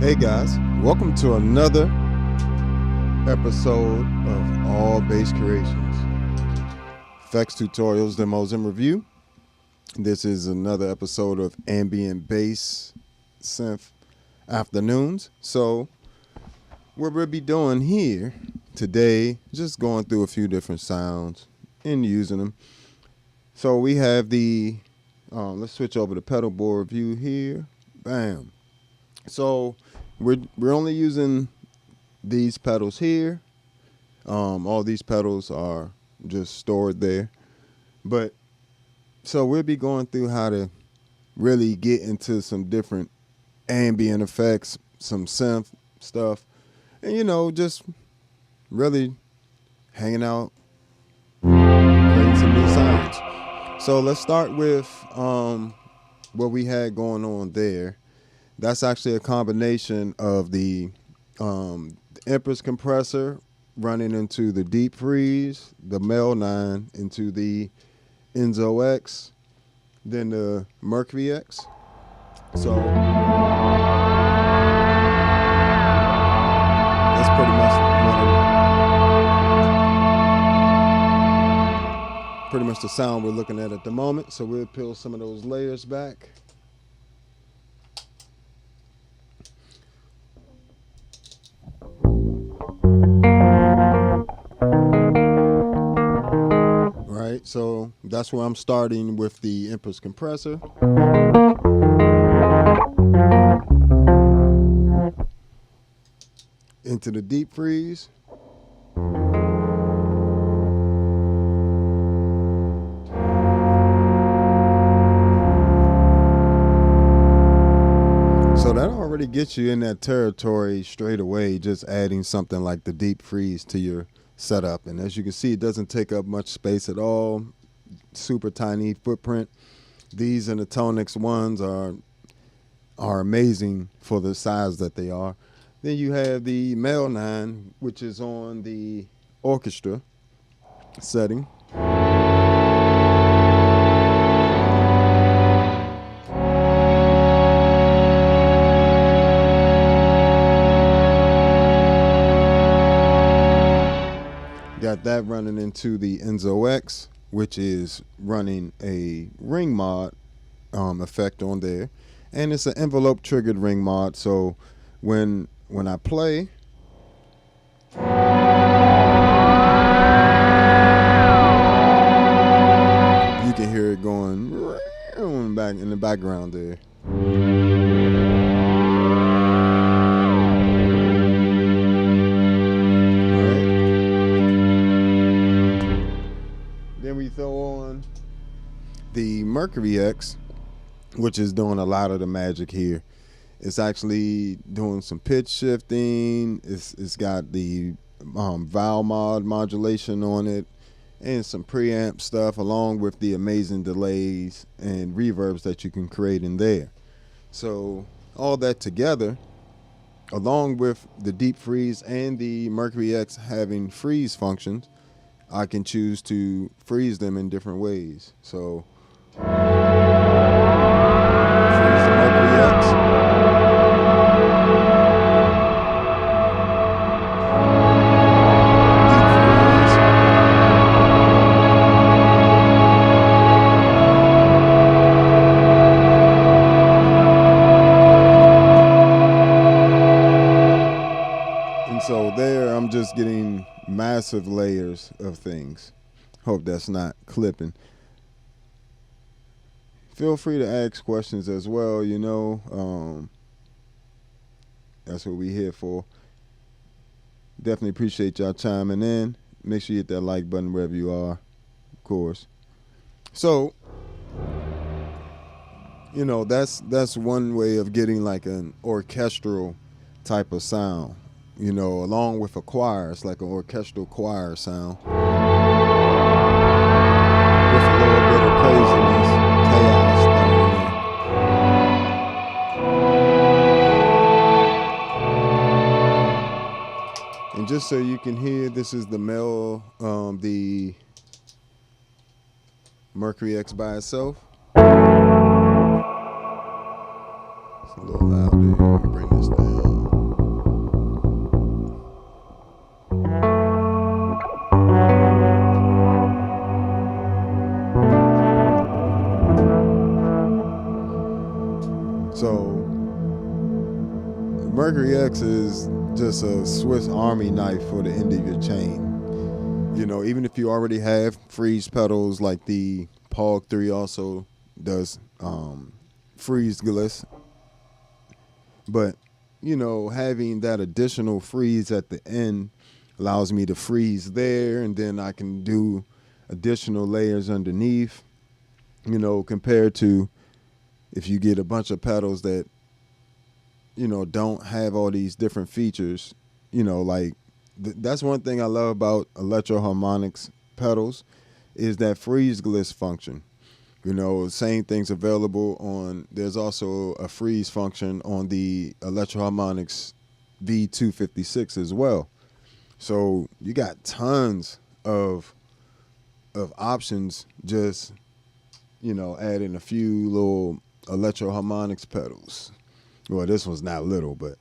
Hey guys, welcome to another episode of All Bass Creations. Effects, tutorials, demos, and review. This is another episode of Ambient Bass Synth Afternoons. So what we'll be doing here today, just going through a few different sounds and using them. So we have the, let's switch over to pedal board view here. Bam. So we're only using these pedals here. All these pedals are just stored there. But so we'll be going through how to really get into some different ambient effects, some synth stuff, and just really hanging out, creating some new sounds. So let's start with what we had going on there. That's actually a combination of the Empress compressor running into the deep freeze, the Mel 9 into the Enzo X, then the Mercury X. So that's pretty much the sound we're looking at the moment. So we'll peel some of those layers back. Right, so that's where I'm starting with the Empress compressor. Into the deep freeze. So that already gets you in that territory straight away, just adding something like the deep freeze to your setup. And as you can see, it doesn't take up much space at all. Super tiny footprint. These and the Tonix ones are amazing for the size that they are. Then you have the Mel 9, which is on the orchestra setting. Got that running into the Enzo X, which is running a ring mod effect on there, and it's an envelope triggered ring mod. So when I play, you can hear it going back in the background there. Then we throw on the Mercury X, which is doing a lot of the magic here. It's actually doing some pitch shifting. It's got the vowel modulation on it, and some preamp stuff, along with the amazing delays and reverbs that you can create in there. So all that together, along with the deep freeze and the Mercury X having freeze functions, I can choose to freeze them in different ways. So freeze the Mercury X. Deep freeze. And so there I'm just getting massive layers of things. Hope that's not clipping. Feel free to ask questions as well, that's what we here for. Definitely appreciate y'all chiming in. Make sure you hit that like button wherever you are, of course. So that's one way of getting like an orchestral type of sound. Along with a choir, it's like an orchestral choir sound. With a little bit of craziness, chaos thrown in there. And just so you can hear, this is the the Mercury X by itself. It's a little loud there. Bring this down. Mercury X is just a Swiss Army knife for the end of your chain. You know, even if you already have freeze pedals, like the Pog 3 also does freeze gliss. But, you know, having that additional freeze at the end allows me to freeze there, and then I can do additional layers underneath, you know, compared to if you get a bunch of pedals that, you know, don't have all these different features, you know, like that's one thing I love about electroharmonics pedals is that freeze gliss function. You know, same thing's available on, there's also a freeze function on the electroharmonics V256 as well. So you got tons of options, just, you know, adding a few little electroharmonics pedals. Well, this one's not little, but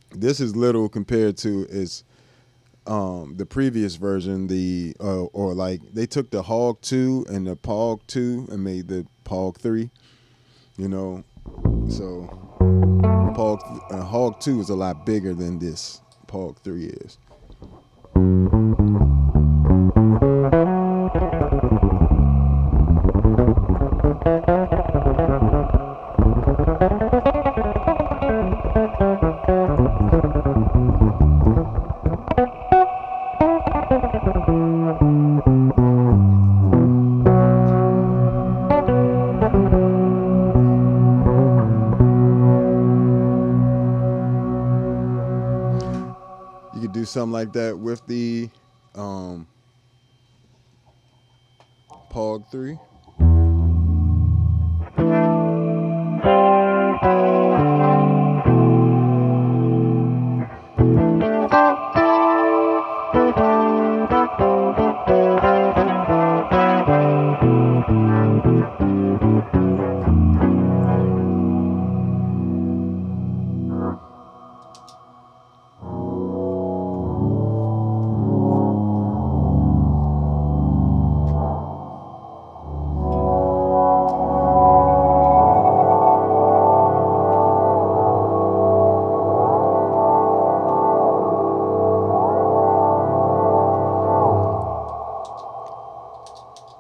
this is little compared to its the previous version, the or like they took the Hog 2 and the Pog 2 and made the Pog 3, you know. So Hog 2 is a lot bigger than this Pog 3 is. You could do something like that with the Pog 3.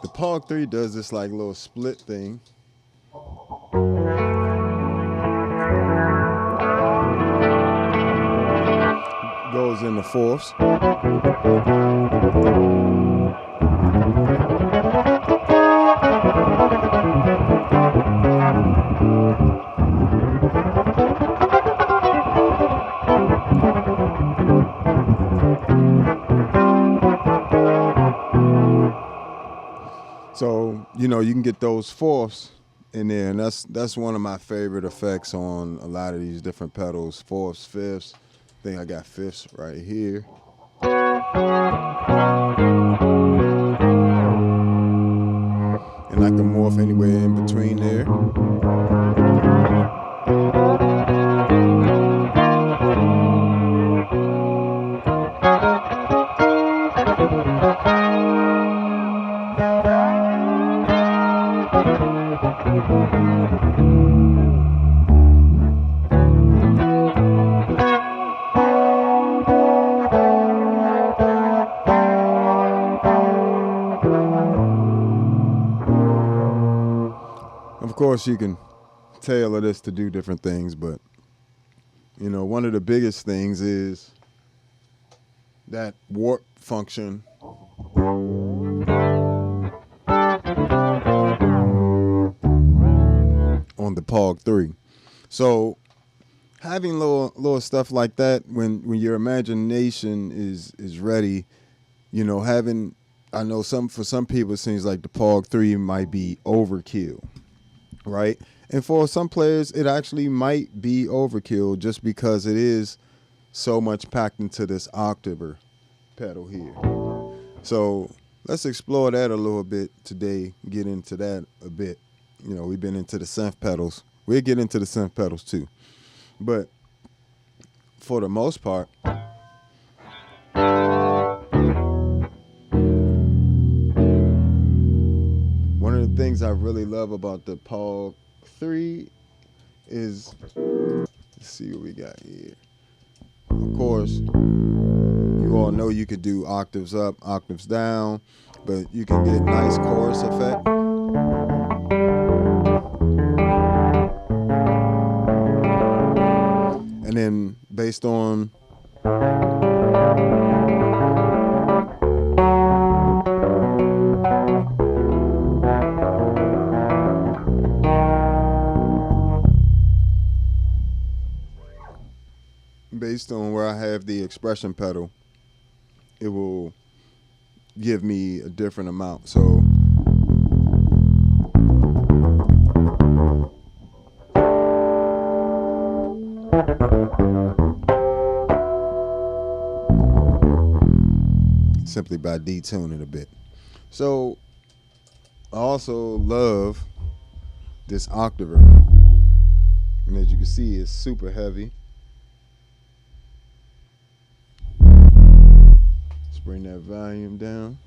The Pog 3 does this like little split thing. Goes in the fourths. So, you know, you can get those fourths in there, and that's one of my favorite effects on a lot of these different pedals. Fourths, fifths. I think I got fifths right here. And I can morph anywhere in between there. Of course, you can tailor this to do different things, but, you know, one of the biggest things is that warp function on the Pog 3. So having little stuff like that when your imagination is ready, you know, I know for some people it seems like the Pog 3 might be overkill, right? And for some players it actually might be overkill just because it is so much packed into this octaver pedal here. So let's explore that a little bit today, get into that a bit. You know, we've been into the synth pedals. We'll get into the synth pedals too. But for the most part, one of the things I really love about the Pog 3 is, let's see what we got here. Of course, you all know you could do octaves up, octaves down, but you can get nice chorus effect. And then based on where I have the expression pedal, it will give me a different amount. So simply by detuning a bit. So I also love this octaver, and as you can see, it's super heavy. Let's bring that volume down.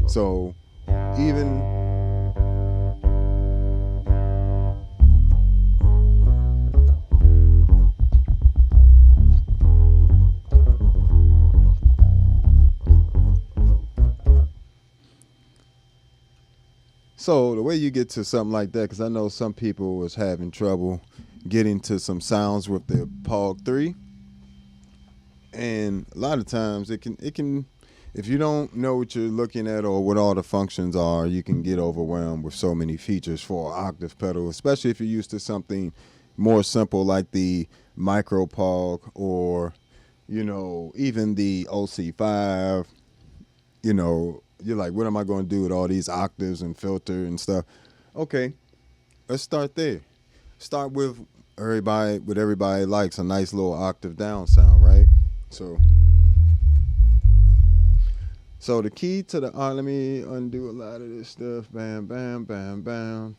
So even so the way you get to something like that, because I know some people was having trouble getting to some sounds with the POG 3, and a lot of times it can if you don't know what you're looking at or what all the functions are, you can get overwhelmed with so many features for an octave pedal, especially if you're used to something more simple like the micro POG or, you know, even the OC5. You know, you're like, what am I going to do with all these octaves and filter and stuff? Okay, let's start there. Start with everybody likes, a nice little octave down sound, right? So the key to the, let me undo a lot of this stuff. Bam, bam, bam, bam.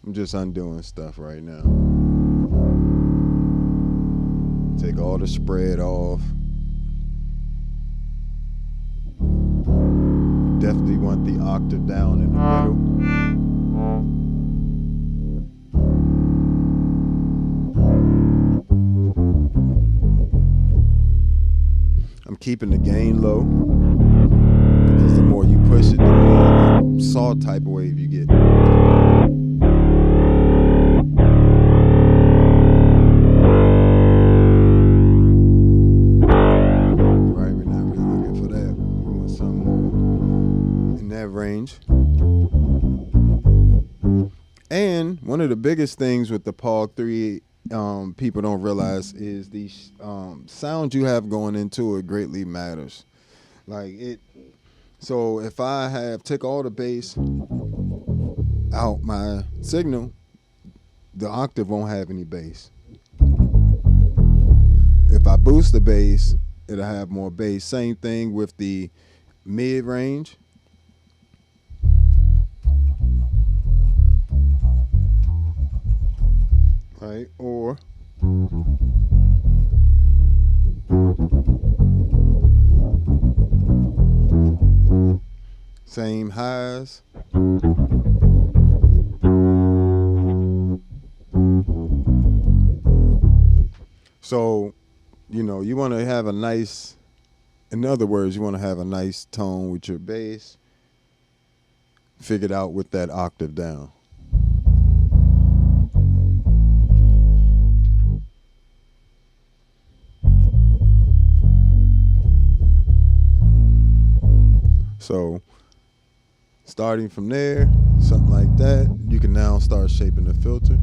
I'm just undoing stuff right now. Take all the spread off. Definitely want the octave down in the middle. I'm keeping the gain low, because the more you push it, the more saw type of wave you get. Right, we're not really looking for that. We want something more in that range. And one of the biggest things with the POG 3 people don't realize is the sound you have going into it greatly matters. Like it. So if I take all the bass out my signal, the octave won't have any bass. If I boost the bass, it'll have more bass. Same thing with the mid range. Right, or same highs. So, you know, you want to have a nice, in other words, you want to have a nice tone with your bass figured out with that octave down. So starting from there, something like that, you can now start shaping the filter.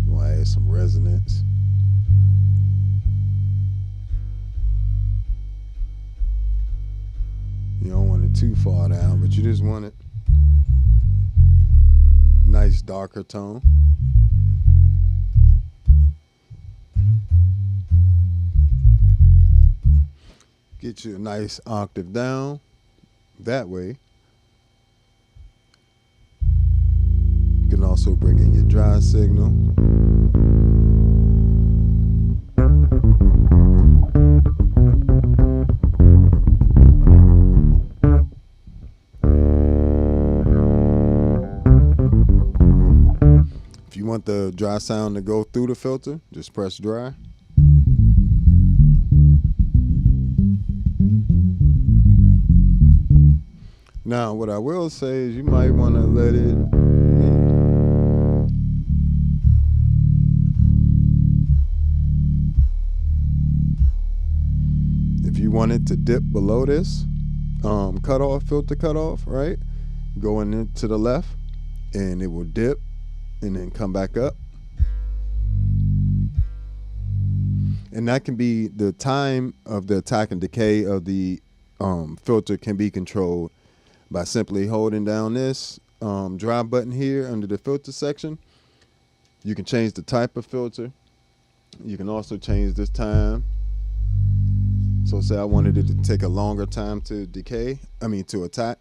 You want to add some resonance. You don't want it too far down, but you just want it nice darker tone. Get you a nice octave down that way. You can also bring in your dry signal. If you want the dry sound to go through the filter, just press dry. Now, what I will say is you might want to let it. If you want it to dip below this cutoff, filter cutoff, right? Going into the left, and it will dip and then come back up. And that can be the time of the attack and decay of the filter can be controlled by simply holding down this dry button here under the filter section. You can change the type of filter. You can also change this time. So say I wanted it to take a longer time to to attack.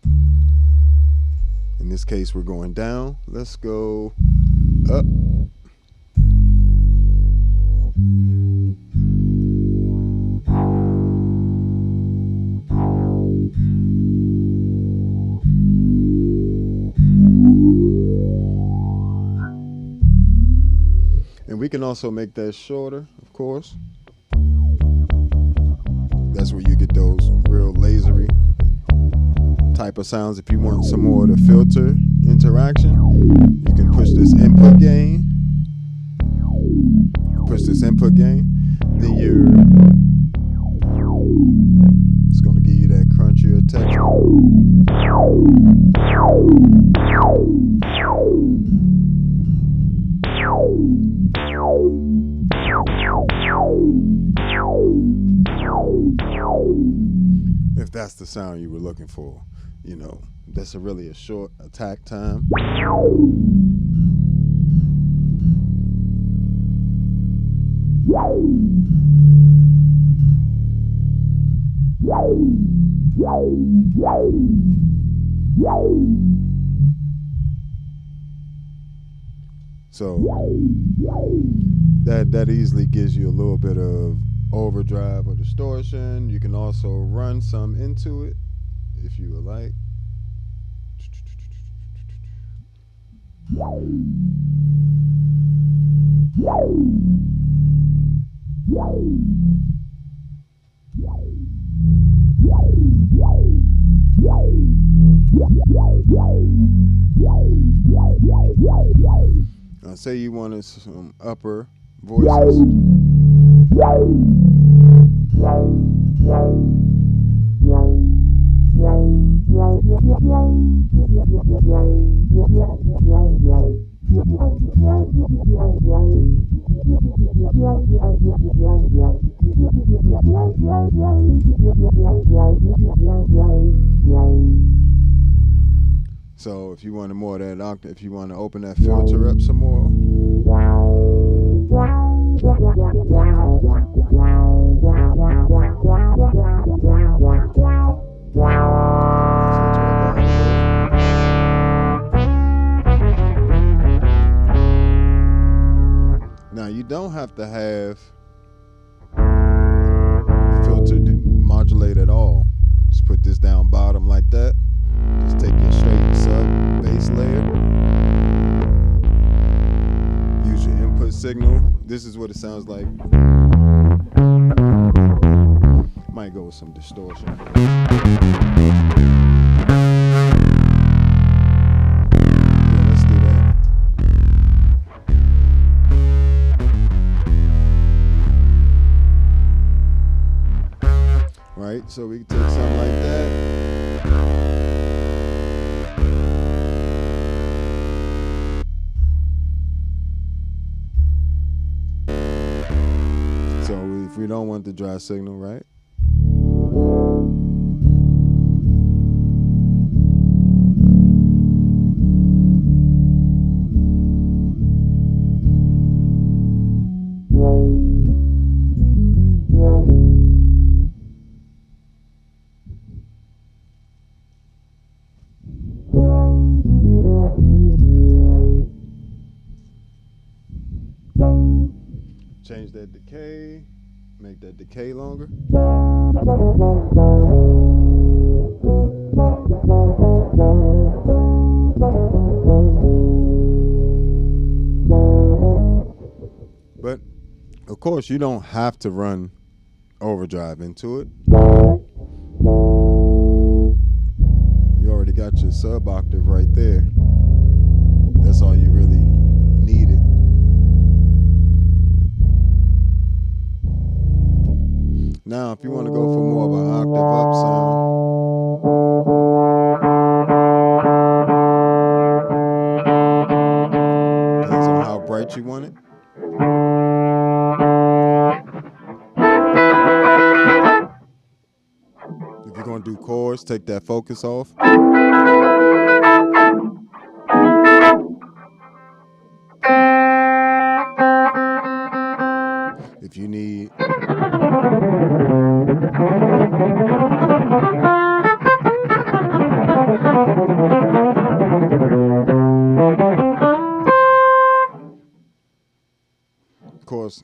In this case, we're going down. Let's go up. And we can also make that shorter, of course. That's where you get those real lasery type of sounds. If you want some more of the filter interaction, you can push this input gain. Then it's going to give you that crunchier texture. If that's the sound you were looking for, that's really a short attack time. So that easily gives you a little bit of overdrive or distortion. You can also run some into it if you would like. Now say you wanted some upper voices. So if you wanted more of that octave, if you want to open that filter up some more. Now you don't have to have filter modulate at all. Just put this down bottom like that. Just take your straight sub bass layer. Use your input signal. This is what it sounds like. Might go with some distortion. Yeah, let's do that. Right, so we can take something like that. So if we don't want the dry signal, right? Change that decay, make that decay longer. But of course, you don't have to run overdrive into it. You already got your sub octave right there. That's all you really needed. Now, if you want to go for more of an octave up sound, depends on how bright you want it. If you're going to do chords, take that focus off. If you need of course,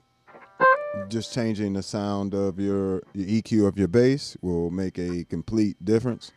just changing the sound of your EQ of your bass will make a complete difference.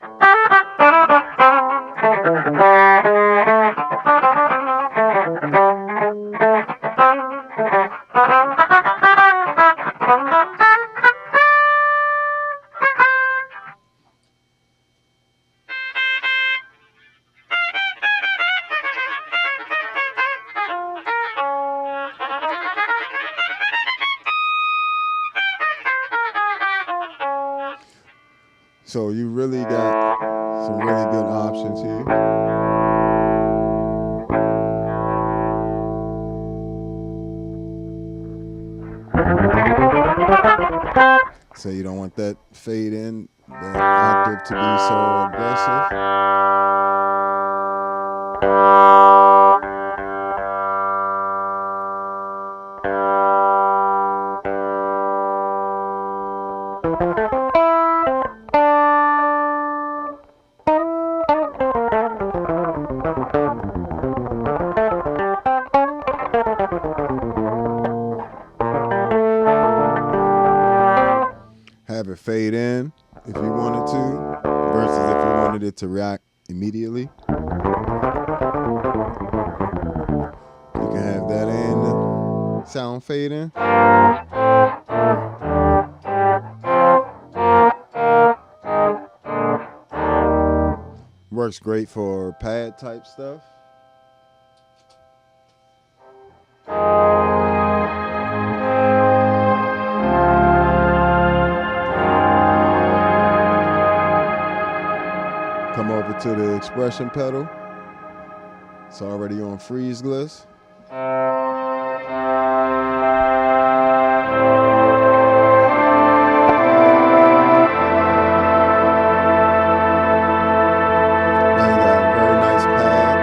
So you really got some really good options here. So you don't want that fade in, that octave to be so aggressive. Have it fade in if you wanted to, versus if you wanted it to react immediately. You can have that in, sound fade in. Works great for pad type stuff. Come over to the expression pedal. It's already on freeze glass. Now you got a very nice pad.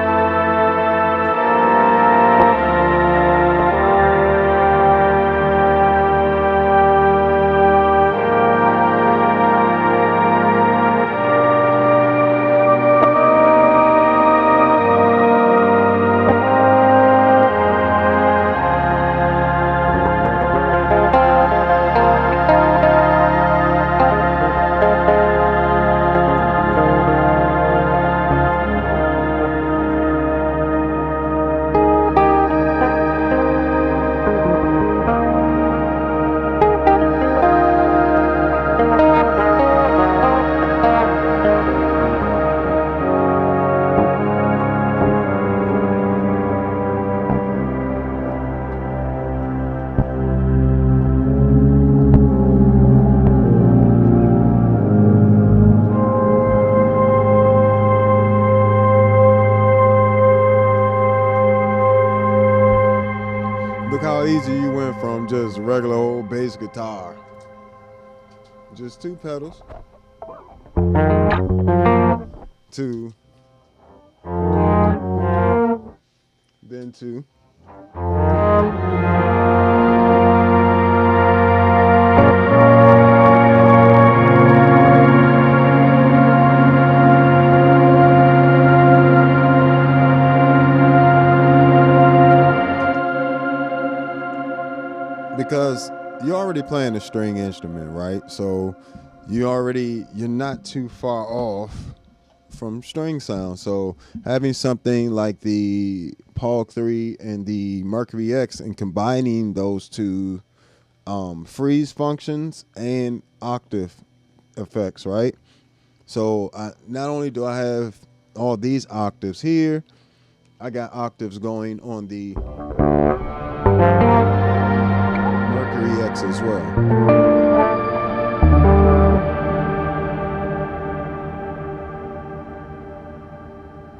Look how easy you went from just regular old bass guitar. Just two pedals. Two. Then two. because you're already playing a string instrument, right? So you're not too far off from string sound. So having something like the Pog 3 and the Mercury X and combining those two freeze functions and octave effects, right? So not only do I have all these octaves here, I got octaves going on the Mercury X as well.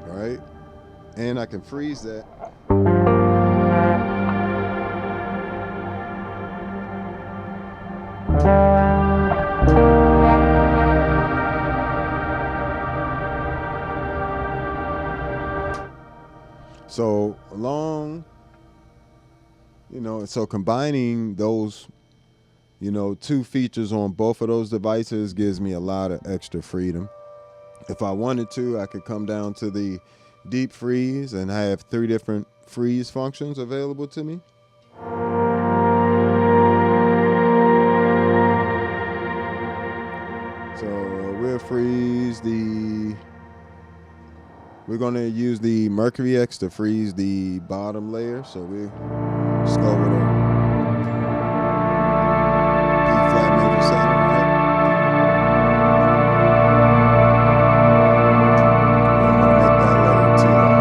All right, and I can freeze that. So so combining those, two features on both of those devices gives me a lot of extra freedom. If I wanted to, I could come down to the deep freeze and have 3 different freeze functions available to me. So we'll freeze we're going to use the Mercury X to freeze the bottom layer. So we just go with a B flat major 7, right? I'm going to make that layer 2 long.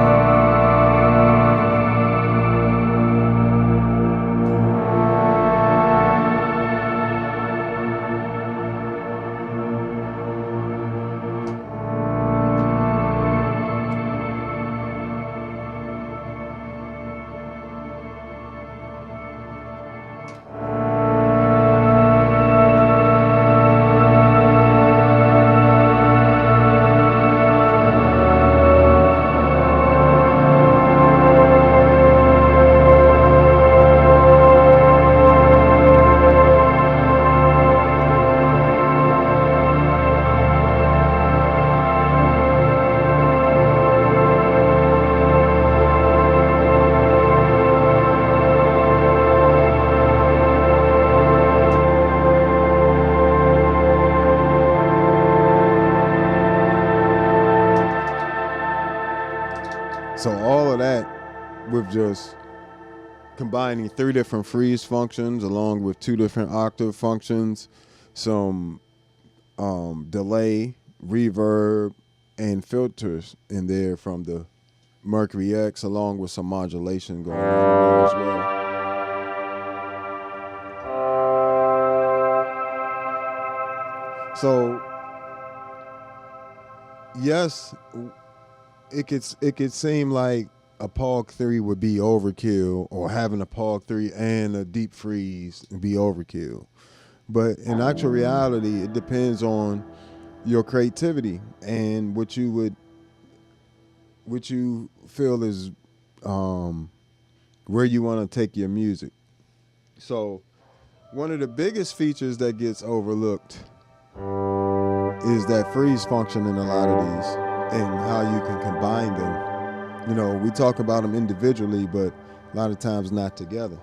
So all of that with just combining 3 different freeze functions along with 2 different octave functions, some delay, reverb, and filters in there from the Mercury X, along with some modulation going on in there as well. So yes, it could seem like a Pog 3 would be overkill, or having a Pog 3 and a deep freeze would be overkill. But in actual reality, it depends on your creativity and what you feel is where you want to take your music. So one of the biggest features that gets overlooked is that freeze function in a lot of these, and how you can combine them. We talk about them individually, but a lot of times not together.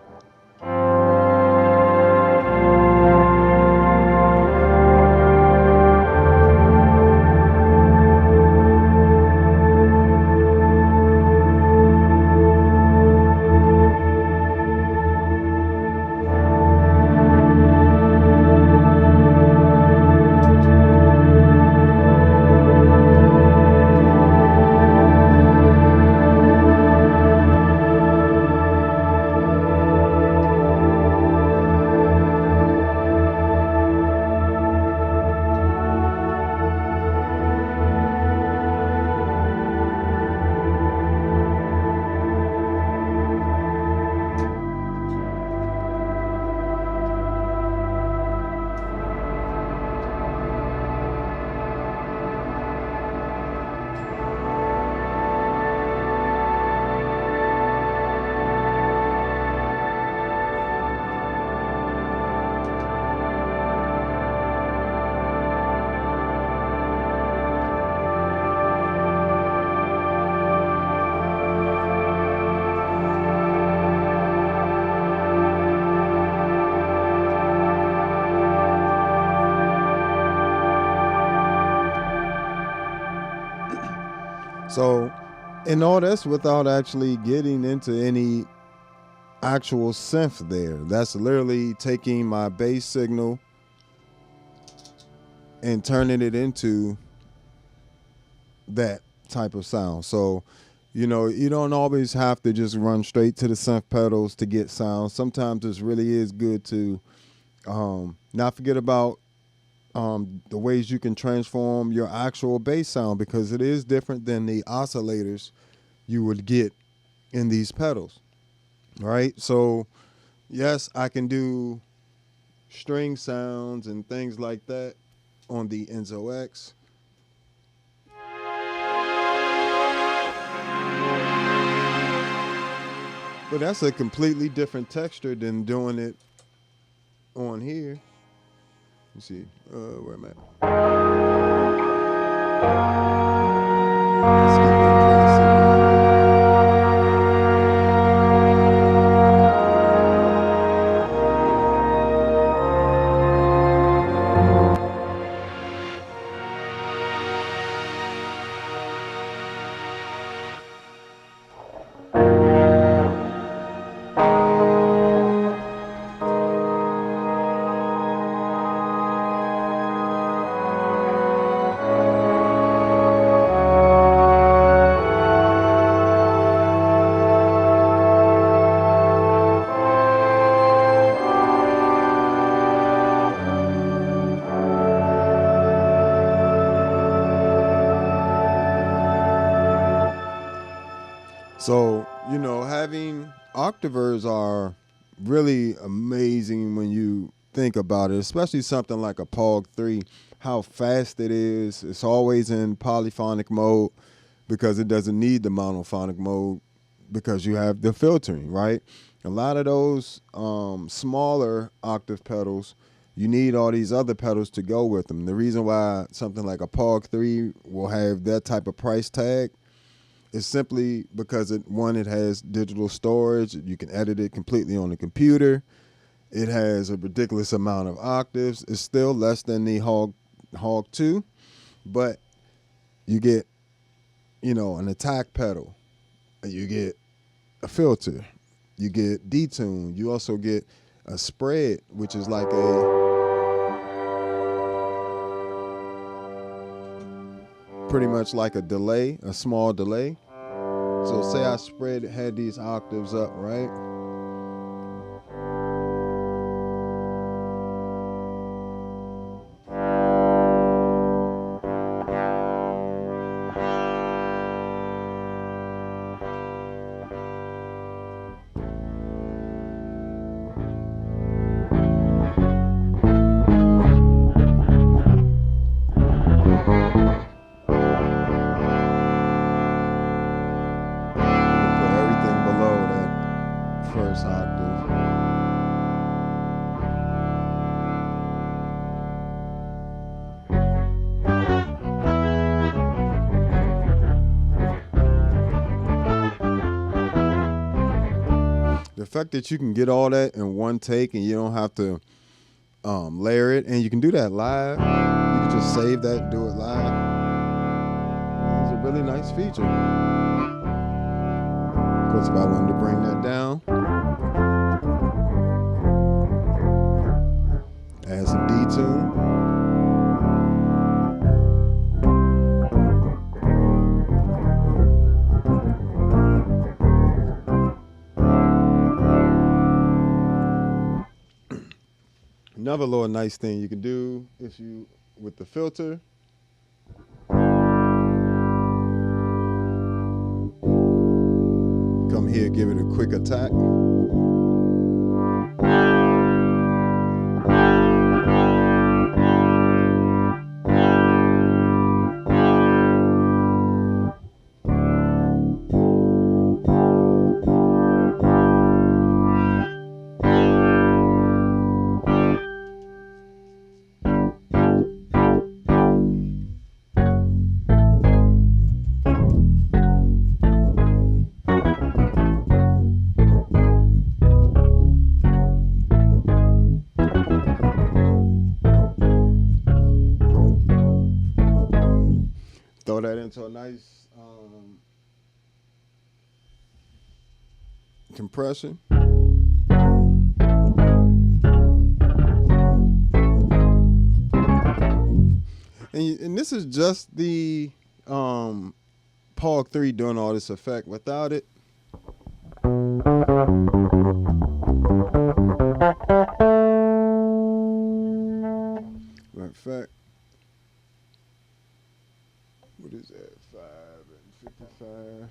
So, and all that's without actually getting into any actual synth there. That's literally taking my bass signal and turning it into that type of sound. So, you don't always have to just run straight to the synth pedals to get sound. Sometimes it really is good to not forget about the ways you can transform your actual bass sound, because it is different than the oscillators you would get in these pedals, right? So, yes, I can do string sounds and things like that on the Enzo X. But that's a completely different texture than doing it on here. You see, where am I at? Let's get the dress in So, having octavers are really amazing when you think about it, especially something like a POG 3, how fast it is. It's always in polyphonic mode because it doesn't need the monophonic mode because you have the filtering, right? A lot of those smaller octave pedals, you need all these other pedals to go with them. The reason why something like a POG 3 will have that type of price tag is simply because it has digital storage. You can edit it completely on the computer. It has a ridiculous amount of octaves. It's still less than the Hog 2, but you get, an attack pedal. You get a filter. You get detune. You also get a spread, which is like pretty much like a delay, a small delay. So say I had these octaves up, right? The fact that you can get all that in one take and you don't have to layer it, and you can do that live. You can just save that and do it live. It's a really nice feature. Of course, if I wanted to bring that down, add some detune. Another little nice thing you can do is with the filter, come here, give it a quick attack. Throw that into a nice Compression. And this is just the Pog 3 doing all this effect. Without it, effect. What is that? 5 and 55.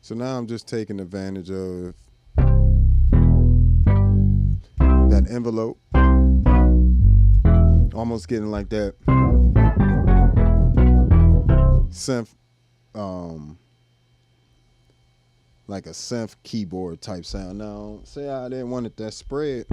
So now I'm just taking advantage of that envelope. Almost getting like that synth, like a synth keyboard type sound. Now, say I didn't want it that spread.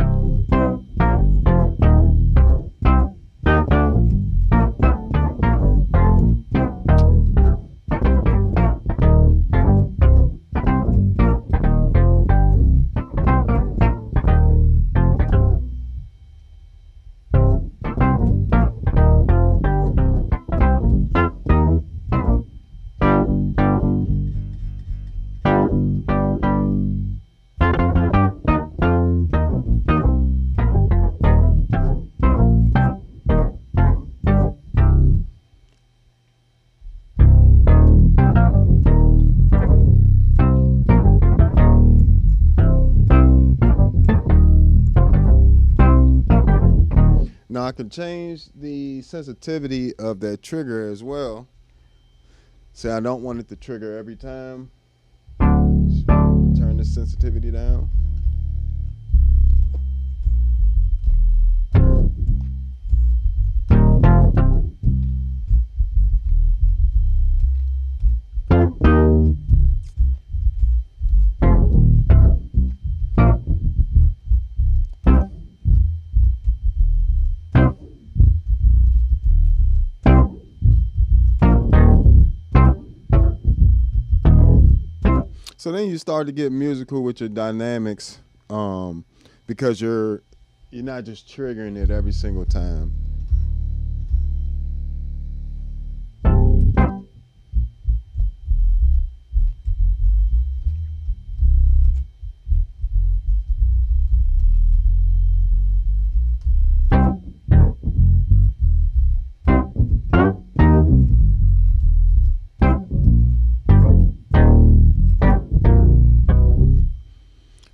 Now I can change the sensitivity of that trigger as well. Say I don't want it to trigger every time. Just turn the sensitivity down. So then you start to get musical with your dynamics, because you're not just triggering it every single time.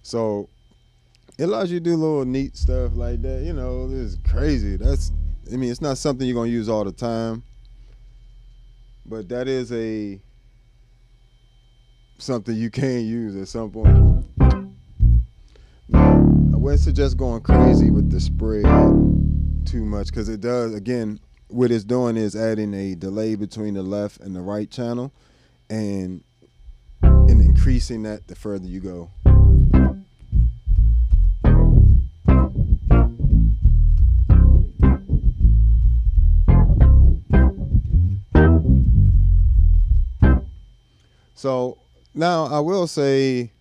So it allows you to do little neat stuff like that. You know, this is crazy. It's not something you're going to use all the time, but that is something you can use at some point. Now, I wouldn't suggest going crazy with the spread too much, because it does, again, what it's doing is adding a delay between the left and the right channel, and increasing that the further you go. So now I will say,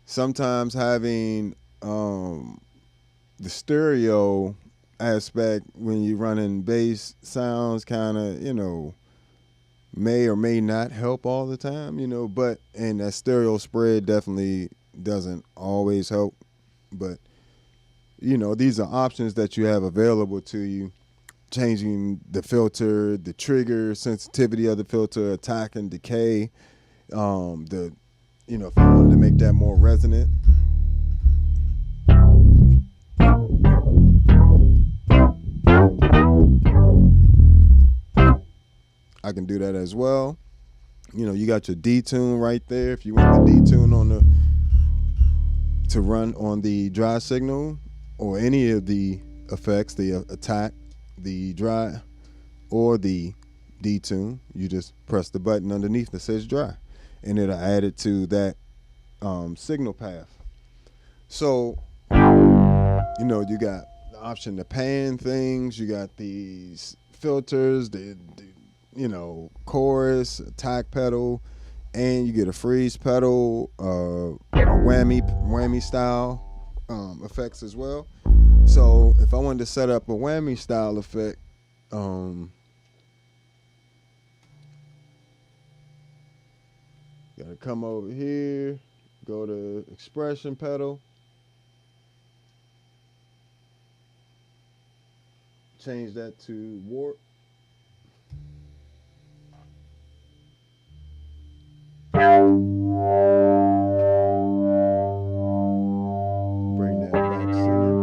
sometimes having the stereo aspect when you're running bass sounds kind of, may or may not help all the time, and that stereo spread definitely doesn't always help. But, these are options that you have available to you. Changing the filter, the trigger, sensitivity of the filter, attack and decay. If you wanted to make that more resonant. I can do that as well. You got your detune right there. If you want the detune to run on the dry signal or any of the effects, the attack, the dry, or the detune, you just press the button underneath that says dry, and it'll add it to that signal path. So, you got the option to pan things. You got these filters, the chorus, attack pedal, and you get a freeze pedal, whammy style effects as well. So if I wanted to set up a whammy style effect, gotta come over here, go to expression pedal, change that to warp. Bring that back center.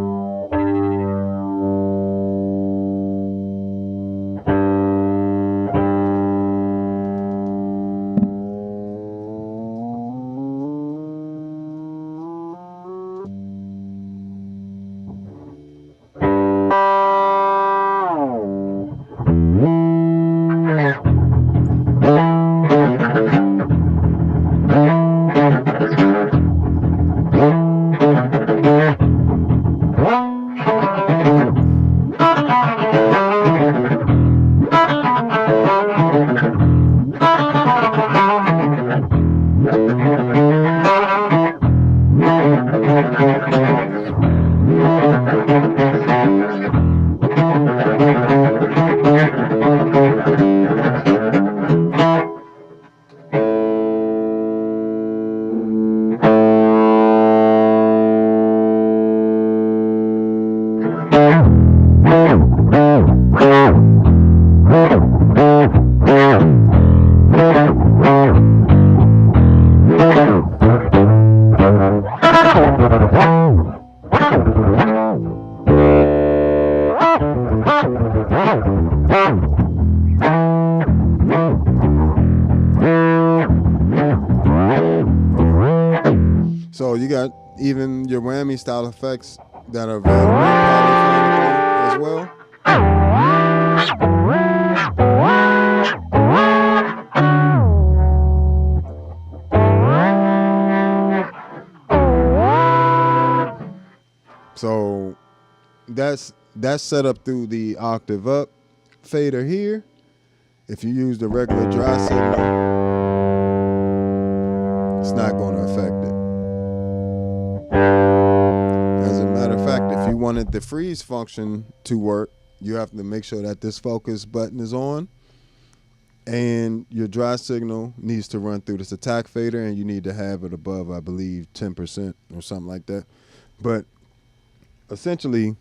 So you got even your whammy style effects that are available polyphonically as well. So that's set up through the octave up fader here. If you use the regular dry signal, it's not going to affect it. As a matter of fact, if you wanted the freeze function to work, you have to make sure that this focus button is on, and your dry signal needs to run through this attack fader, and you need to have it above, I believe, 10% or something like that. But essentially,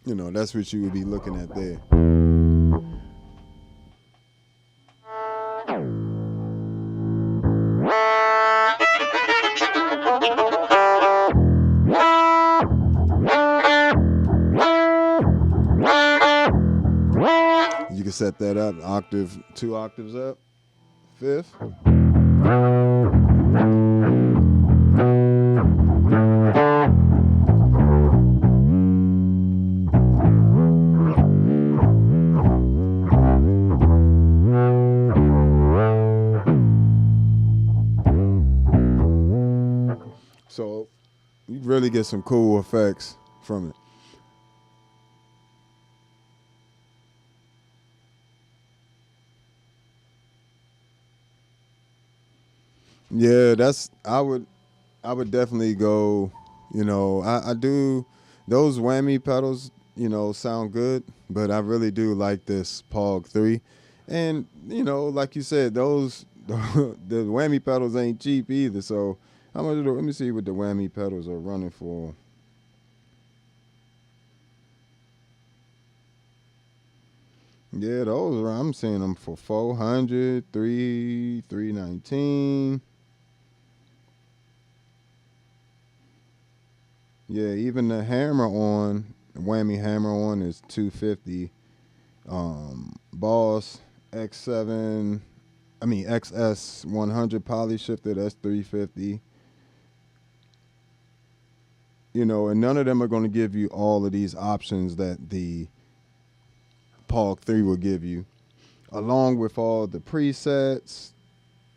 you know, that's what you would be looking at there. You can set that up octave, 2 octaves up, fifth. So you really get some cool effects from it. Yeah, I would definitely go, you know, I do, those whammy pedals, you know, sound good, but I really do like this Pog 3. And, you know, like you said, those, the whammy pedals ain't cheap either. So how much, let me see what the whammy pedals are running for. Yeah, those I'm seeing them for 400, 319. Yeah, even the whammy hammer on is 250. Boss XS 100 poly shifter, that's 350. You know, and none of them are going to give you all of these options that the Pog 3 will give you, along with all the presets.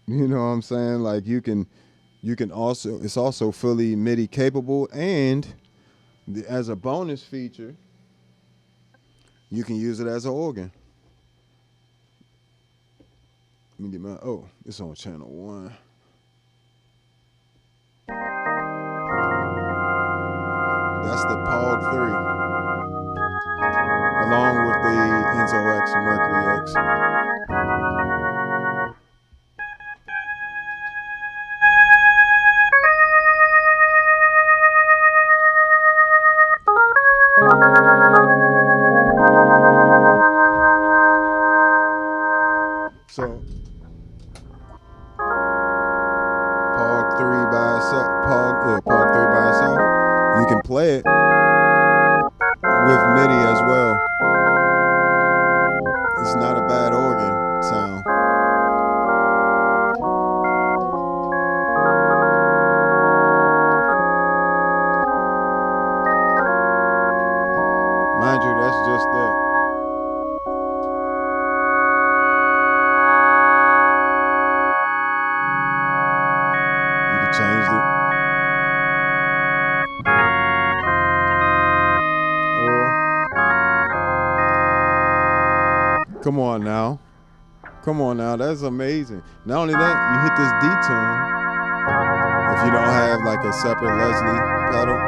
You know what I'm saying? Like you can also, it's also fully MIDI capable, and as a bonus feature, you can use it as an organ. Let me get my, oh, it's on channel 1. Pog 3, along with the Enzo X and Mercury X. So Pog 3 by itself, Pog 3 by itself. You can play it with MIDI as well. It's not a bad organ sound. Mind you, that's just that. You can change it. Or, come on now. Come on now, that's amazing. Not only that, you hit this D-tune. If you don't have like a separate Leslie pedal.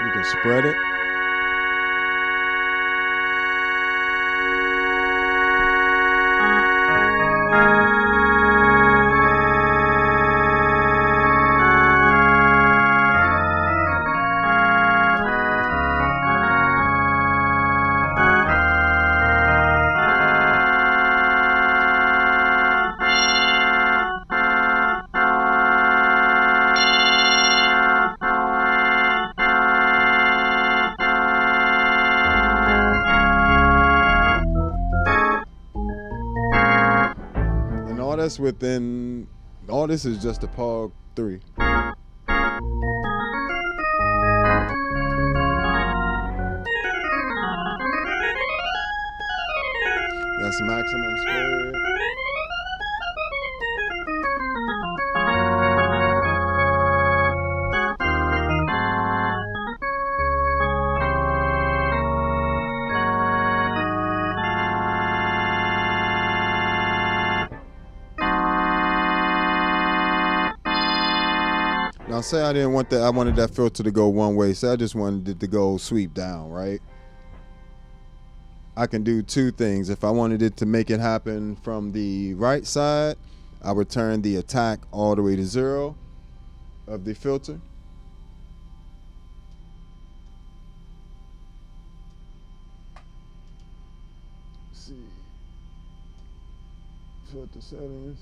You can spread it. All this is just a Pog 3. That's maximum spread. Now say I didn't want that, I wanted that filter to go one way. Say I just wanted it to go sweep down, right? I can do two things. If I wanted it to make it happen from the right side, I would turn the attack all the way to 0 of the filter. Let's see. Filter settings.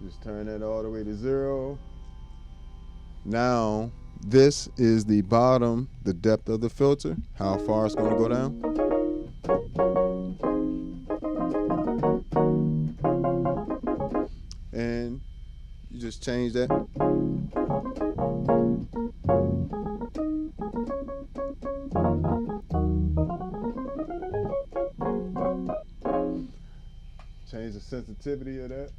Just turn that all the way to 0. Now, this is the bottom, the depth of the filter, how far it's going to go down. And you just change that. Change the sensitivity of that.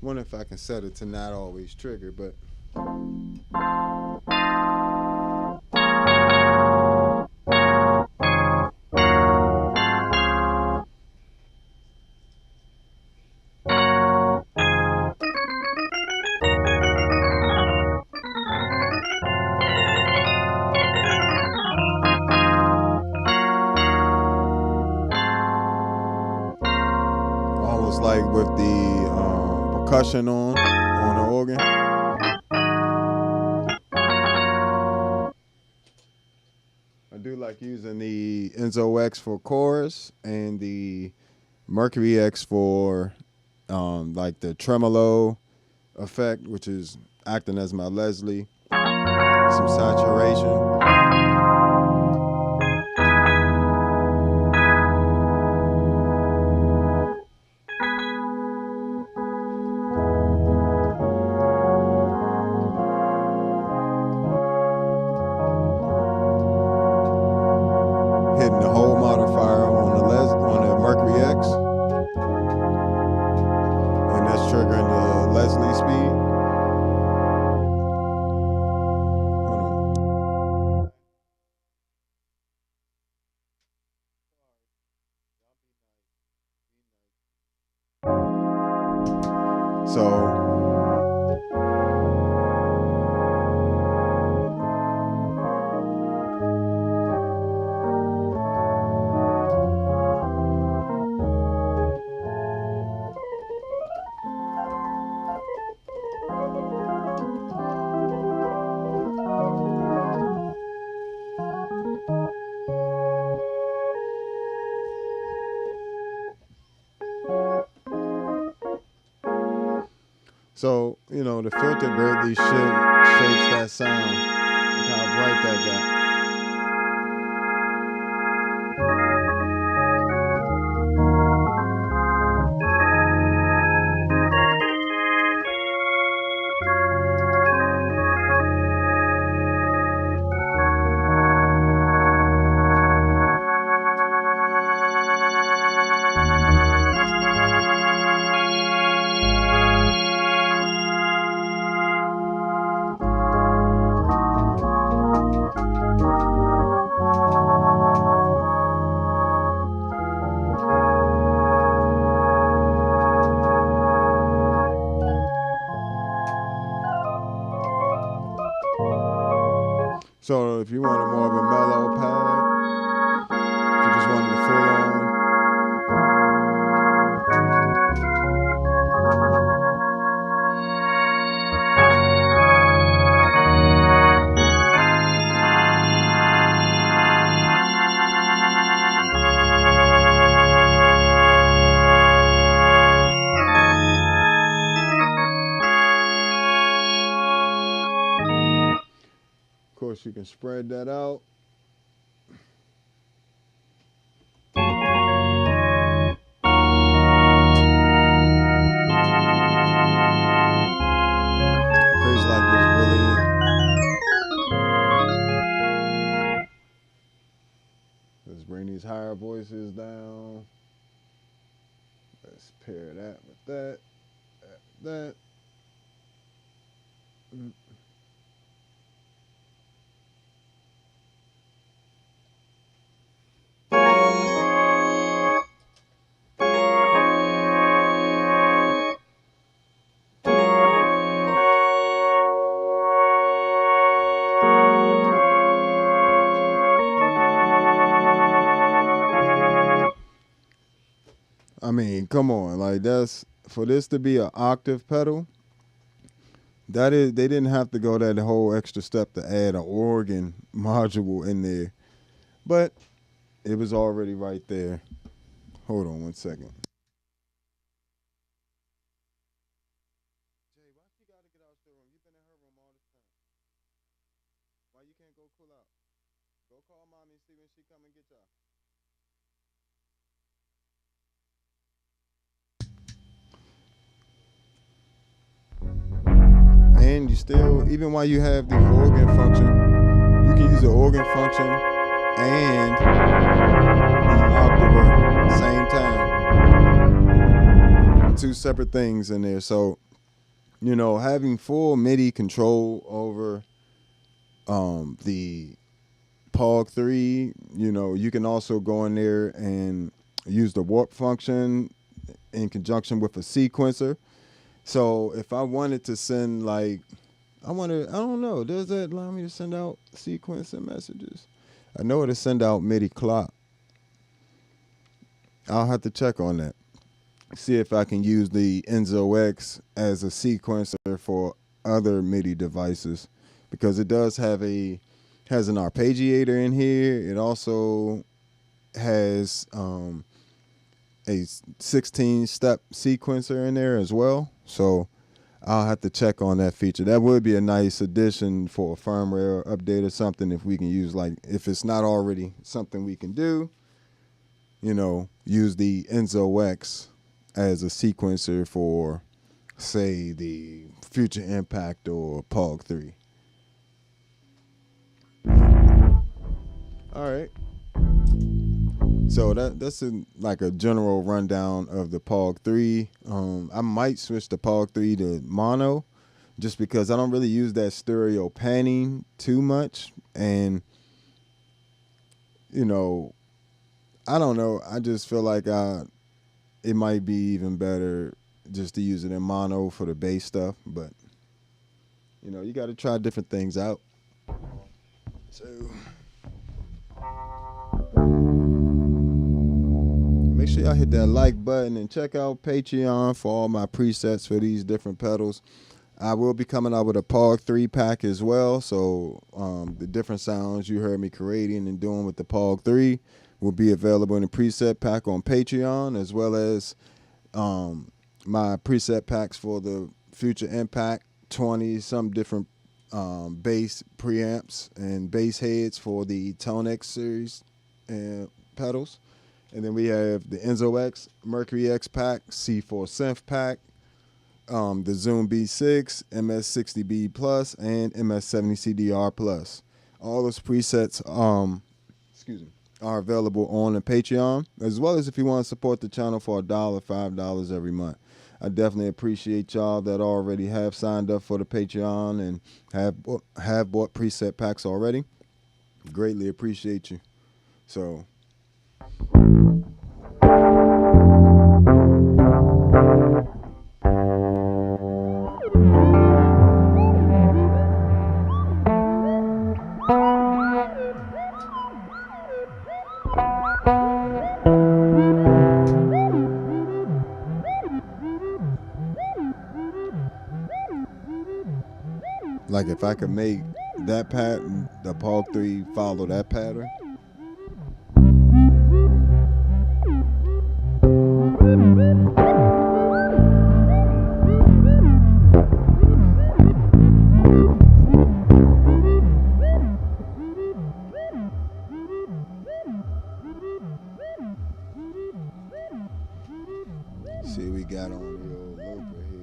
Wonder if I can set it to not always trigger, but almost like with the percussion on the organ. I do like using the Enzo X for chorus and the Mercury X for like the tremolo effect, which is acting as my Leslie. Some saturation. triggering the Leslie speed. So So, the filter greatly shapes that sound. Look how bright that got. So if you wanted more of a mellow pad, if you just wanted the full on. Of course, you can spread that out. Crazy like this really. Let's bring these higher voices down. Let's pair that with that. I mean, come on, like that's for this to be an octave pedal. That is, they didn't have to go that whole extra step to add an organ module in there, but it was already right there. Hold on 1 second. Jay, why she gotta get out your room? You've been in her room all this time. Why you can't go cool out? Go call mommy and see when she come and get y'all. And you still, even while you have the organ function, you can use the organ function and the octave same time. Two separate things in there. So, having full MIDI control over the POG 3, you can also go in there and use the warp function in conjunction with a sequencer. So if I wanted to send I don't know, does that allow me to send out sequencing messages? I know it'll send out MIDI clock. I'll have to check on that. See if I can use the Enzo X as a sequencer for other MIDI devices, because it does has an arpeggiator in here. It also has a 16-step sequencer in there as well. So I'll have to check on that feature. That would be a nice addition for a firmware update or something, if we can use, if it's not already something we can do, use the Enzo X as a sequencer for, say, the Future Impact or POG 3. All right. So that's like a general rundown of the Pog 3. I might switch the Pog 3 to mono just because I don't really use that stereo panning too much. And, you know, I don't know. I just feel like it might be even better just to use it in mono for the bass stuff. But, you got to try different things out. So make sure y'all hit that like button and check out Patreon for all my presets for these different pedals. I will be coming out with a Pog 3 pack as well. So the different sounds you heard me creating and doing with the Pog 3 will be available in the preset pack on Patreon, as well as my preset packs for the Future Impact 20, some different bass preamps and bass heads for the Tone X series pedals. And then we have the Enzo X, Mercury X pack, C4 Synth pack, the Zoom B6, MS60B Plus, and MS70 CDR Plus. All those presets are available on the Patreon, as well as if you want to support the channel for $1, $5 every month. I definitely appreciate y'all that already have signed up for the Patreon and have bought preset packs already. Greatly appreciate you. So like if I could make that pattern, the Pog 3 follow that pattern. See, we got on the old looper here.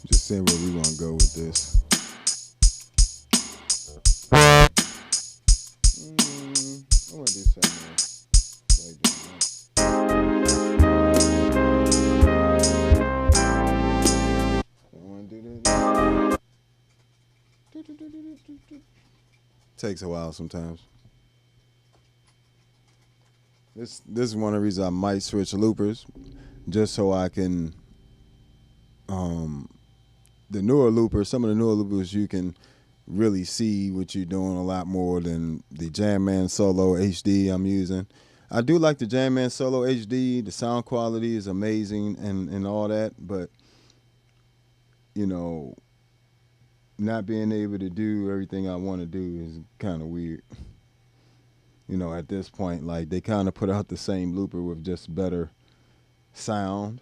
Just saying where we want to go with this. I want to do something else. I want to do that. Takes a while sometimes. This is one of the reasons I might switch loopers, just so I can. The newer loopers, some of the newer loopers, you can really see what you're doing a lot more than the Jamman Solo HD I'm using. I do like the Jamman Solo HD. The sound quality is amazing and all that, but not being able to do everything I want to do is kind of weird. At this point, like they kind of put out the same looper with just better sound.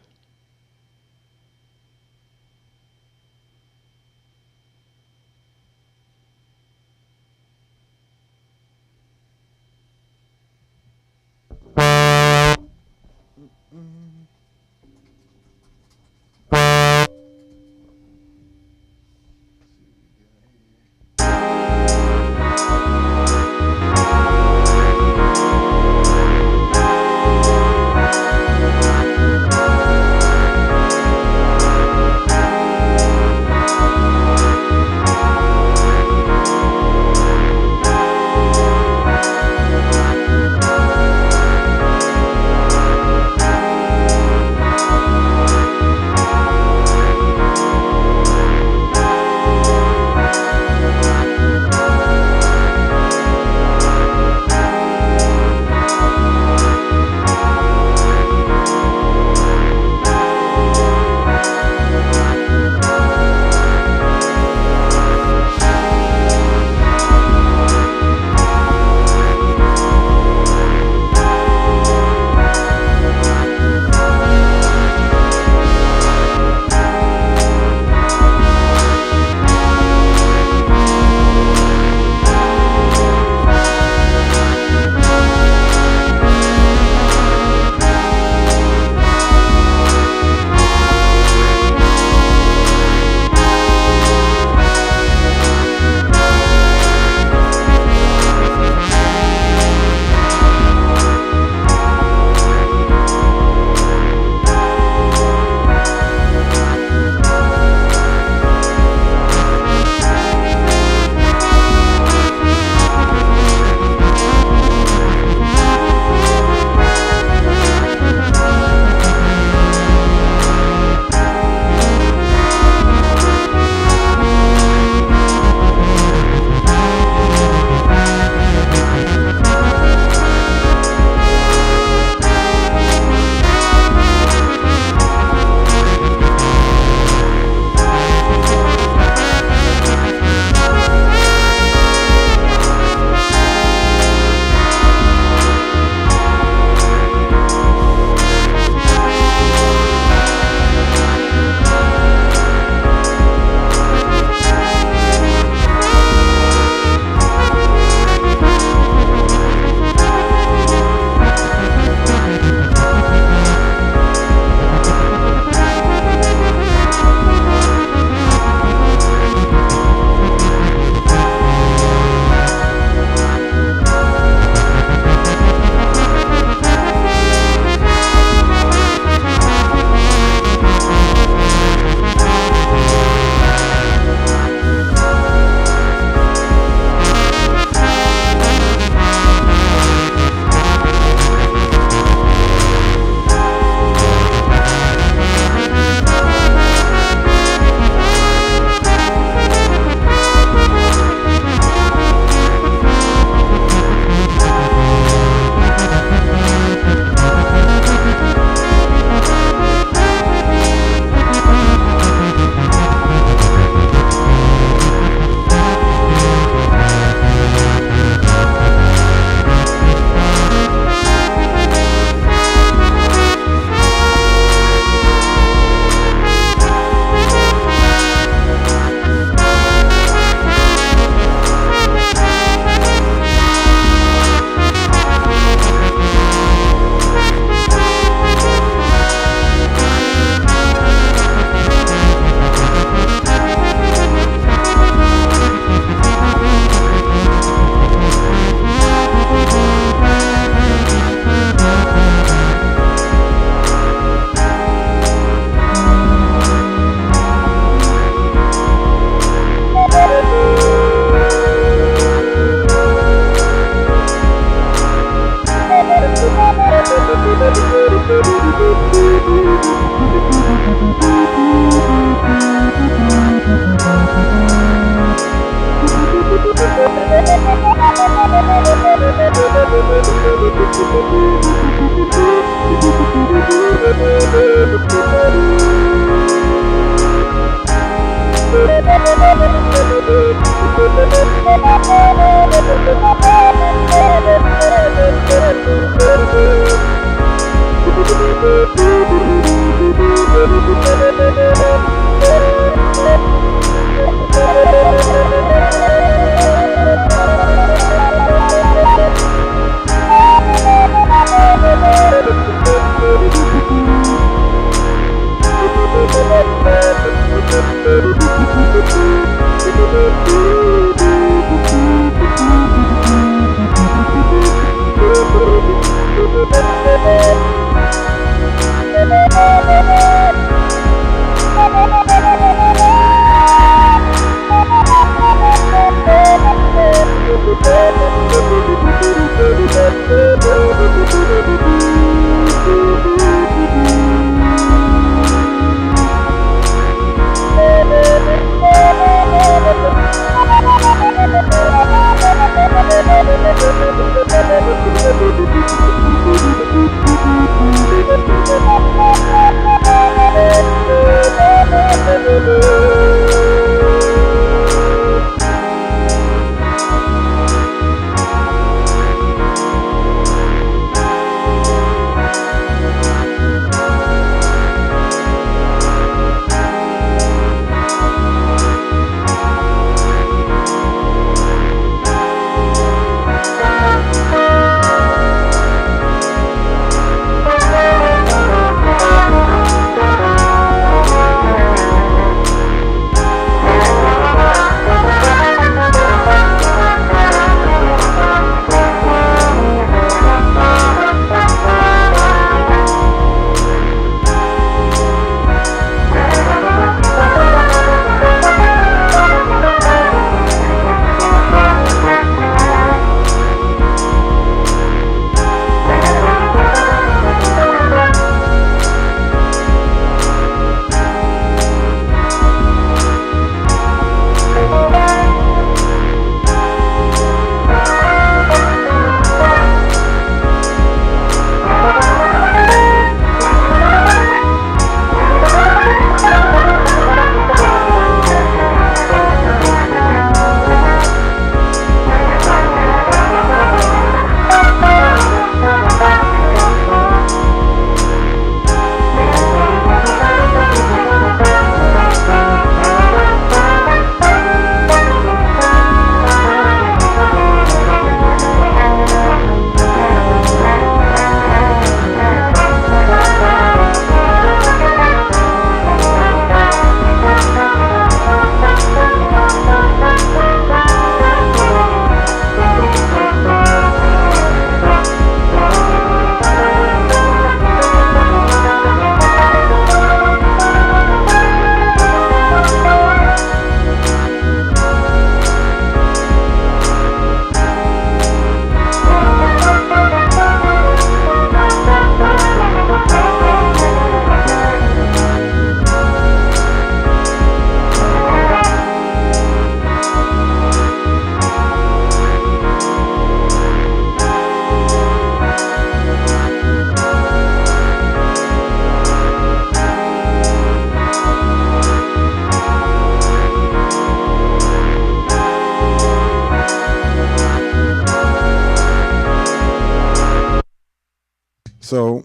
So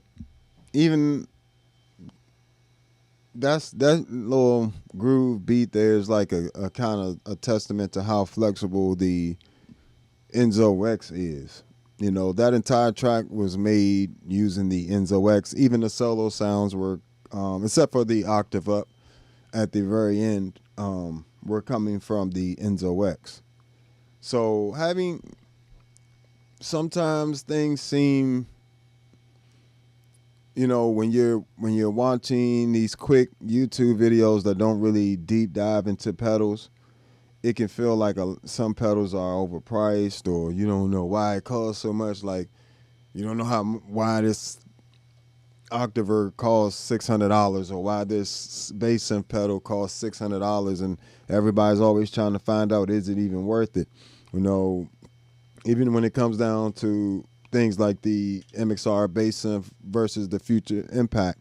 even that little groove beat there is like a kind of a testament to how flexible the Enzo X is. You know, that entire track was made using the Enzo X. Even the solo sounds were, except for the octave up at the very end, were coming from the Enzo X. So having sometimes things seem, you know, when you're watching these quick YouTube videos that don't really deep dive into pedals, it can feel like some pedals are overpriced, or you don't know why it costs so much. Like you don't know why this octaver costs $600, or why this bass synth pedal costs $600, and everybody's always trying to find out, is it even worth it? You know, even when it comes down to things like the MXR bass synth versus the Future Impact,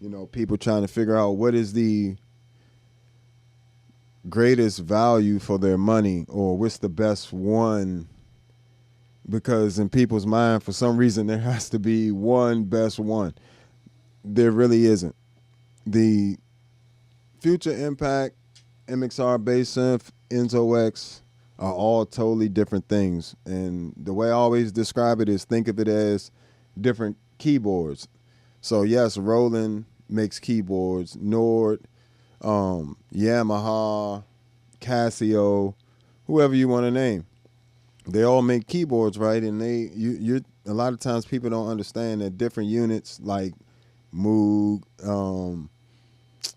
you know, people trying to figure out what is the greatest value for their money, or what's the best one, because in people's mind, for some reason, there has to be one best one. There really isn't. The Future Impact, MXR bass synth, Enzo X are all totally different things. And the way I always describe it is, think of it as different keyboards. So yes, Roland makes keyboards, Nord, Yamaha, Casio, whoever you want to name. They all make keyboards, right? And you're a lot of times people don't understand that different units like Moog,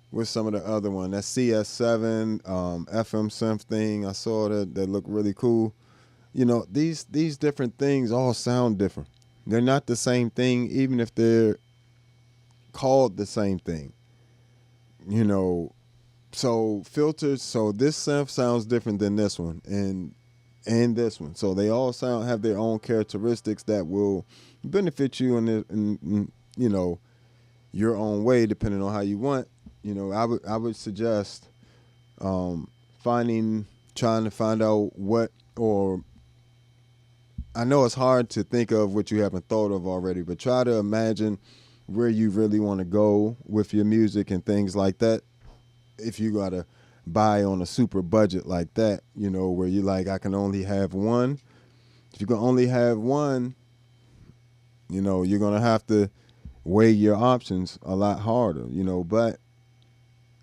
what's some of the other one? That CS7, FM Synth thing. I saw that looked really cool. You know, these different things all sound different. They're not the same thing, even if they're called the same thing. You know, so filters. So this synth sounds different than this one, and this one. So they all have their own characteristics that will benefit you in you know, your own way, depending on how you want. You know, I would suggest trying to find out what, or I know it's hard to think of what you haven't thought of already, but try to imagine where you really want to go with your music and things like that. If you got to buy on a super budget like that, you know, where you're like, I can only have one. If you can only have one, you know, you're going to have to weigh your options a lot harder, you know. But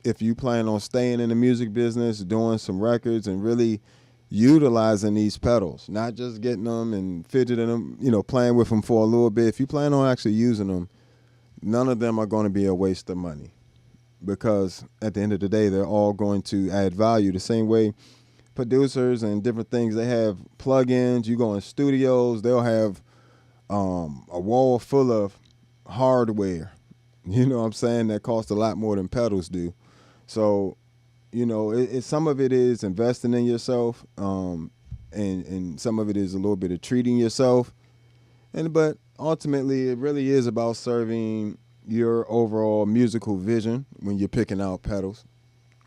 if you plan on staying in the music business, doing some records and really utilizing these pedals, not just getting them and fidgeting them, you know, playing with them for a little bit. If you plan on actually using them, none of them are going to be a waste of money, because at the end of the day, they're all going to add value. The same way producers and different things, they have plugins. You go in studios, they'll have a wall full of hardware, you know what I'm saying, that costs a lot more than pedals do. So, you know, some of it is investing in yourself, and some of it is a little bit of treating yourself. But ultimately, it really is about serving your overall musical vision when you're picking out pedals.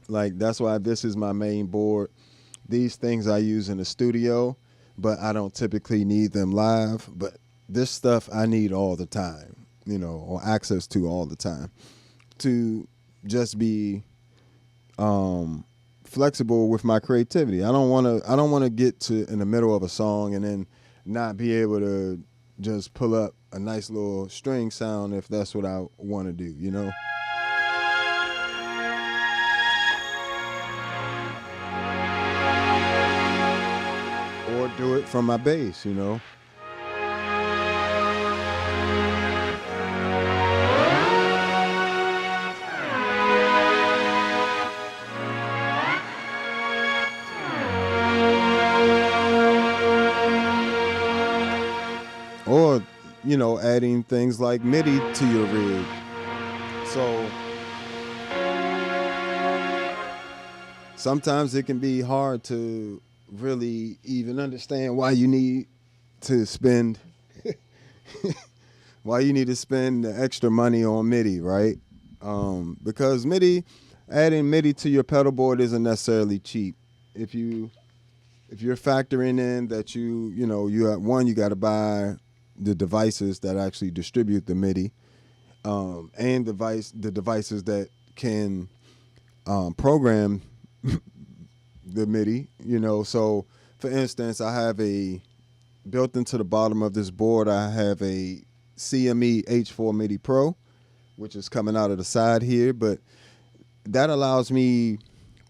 Like, that's why this is my main board. These things I use in the studio, but I don't typically need them live. But this stuff I need all the time, you know, or access to all the time, to just be flexible with my creativity. I don't want to get to in the middle of a song and then not be able to just pull up a nice little string sound if that's what I want to do, you know. Or do it from my bass, you know. Or, you know, adding things like MIDI to your rig. So sometimes it can be hard to really even understand why you need to spend the extra money on MIDI, right? Because adding MIDI to your pedal board isn't necessarily cheap. If you're factoring in that you got to buy the devices that actually distribute the MIDI, and the devices that can program the MIDI, you know. So, for instance, I have built into the bottom of this board, I have a CME H4 MIDI Pro, which is coming out of the side here, but that allows me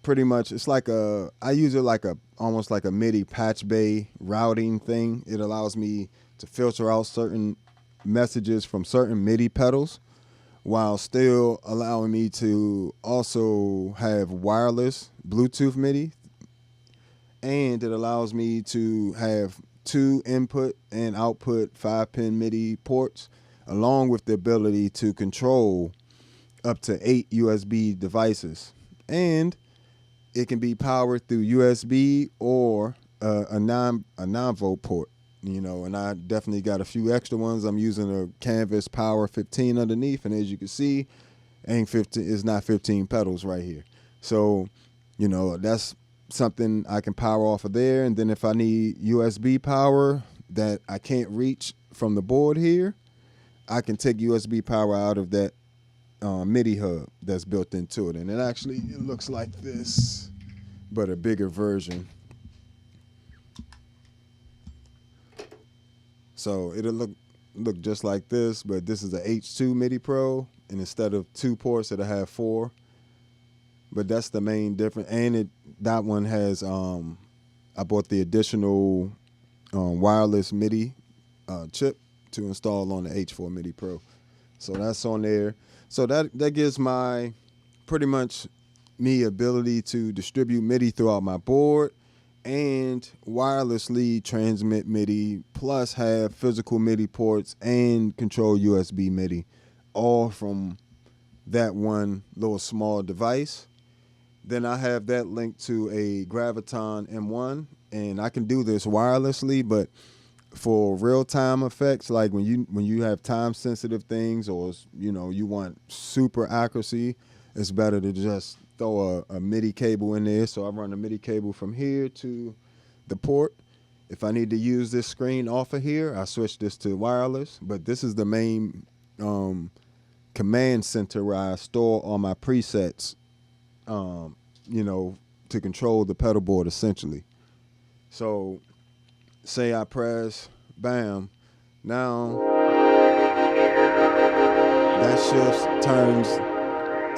pretty much, I use it almost like a MIDI patch bay routing thing. It allows me to filter out certain messages from certain MIDI pedals while still allowing me to also have wireless Bluetooth MIDI. And it allows me to have 2 input and output 5-pin MIDI ports along with the ability to control up to 8 USB devices. And it can be powered through USB or a non-volt port. And I definitely got a few extra ones. I'm using a Canvas Power 15 underneath, and as you can see, it's not 15 pedals right here. So, that's something I can power off of there. And then if I need USB power that I can't reach from the board here, I can take USB power out of that MIDI hub that's built into it. And it looks like this, but a bigger version. So it'll look just like this, but this is a H2 MIDI Pro, and instead of 2 ports, it'll have 4. But that's the main difference. And that one has I bought the additional wireless MIDI chip to install on the H4 MIDI Pro. So that's on there. So that gives pretty much me ability to distribute MIDI throughout my board and wirelessly transmit MIDI, plus have physical MIDI ports and control USB MIDI, all from that one little small device. Then I have that linked to a Graviton M1, and I can do this wirelessly, but for real-time effects, like when you have time-sensitive things, or you want super accuracy, it's better to just throw a MIDI cable in there. So I run a MIDI cable from here to the port. If I need to use this screen off of here, I switch this to wireless. But this is the main command center where I store all my presets, to control the pedal board essentially. So say I press bam, now that shifts, turns.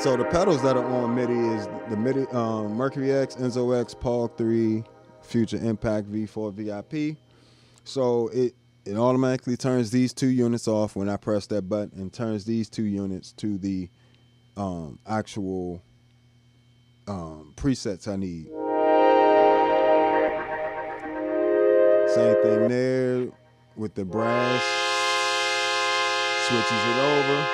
So the pedals that are on MIDI is the MIDI Mercury X, Enzo X, Pog 3, Future Impact V4 VIP. So it automatically turns these 2 units off when I press that button, and turns these 2 units to the actual presets I need. Same thing there with the brass. Switches it over.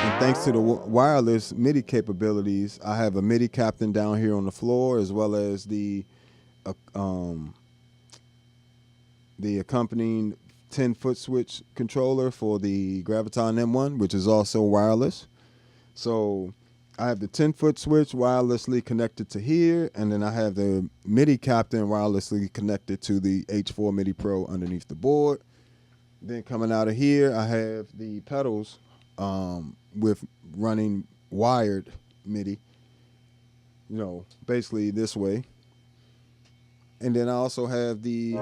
And thanks to the wireless MIDI capabilities, I have a MIDI captain down here on the floor, as well as the accompanying 10-foot switch controller for the Graviton M1, which is also wireless. So I have the 10-foot switch wirelessly connected to here, and then I have the MIDI captain wirelessly connected to the H4 MIDI Pro underneath the board. Then coming out of here, I have the pedals with running wired MIDI, basically this way. And then I also have this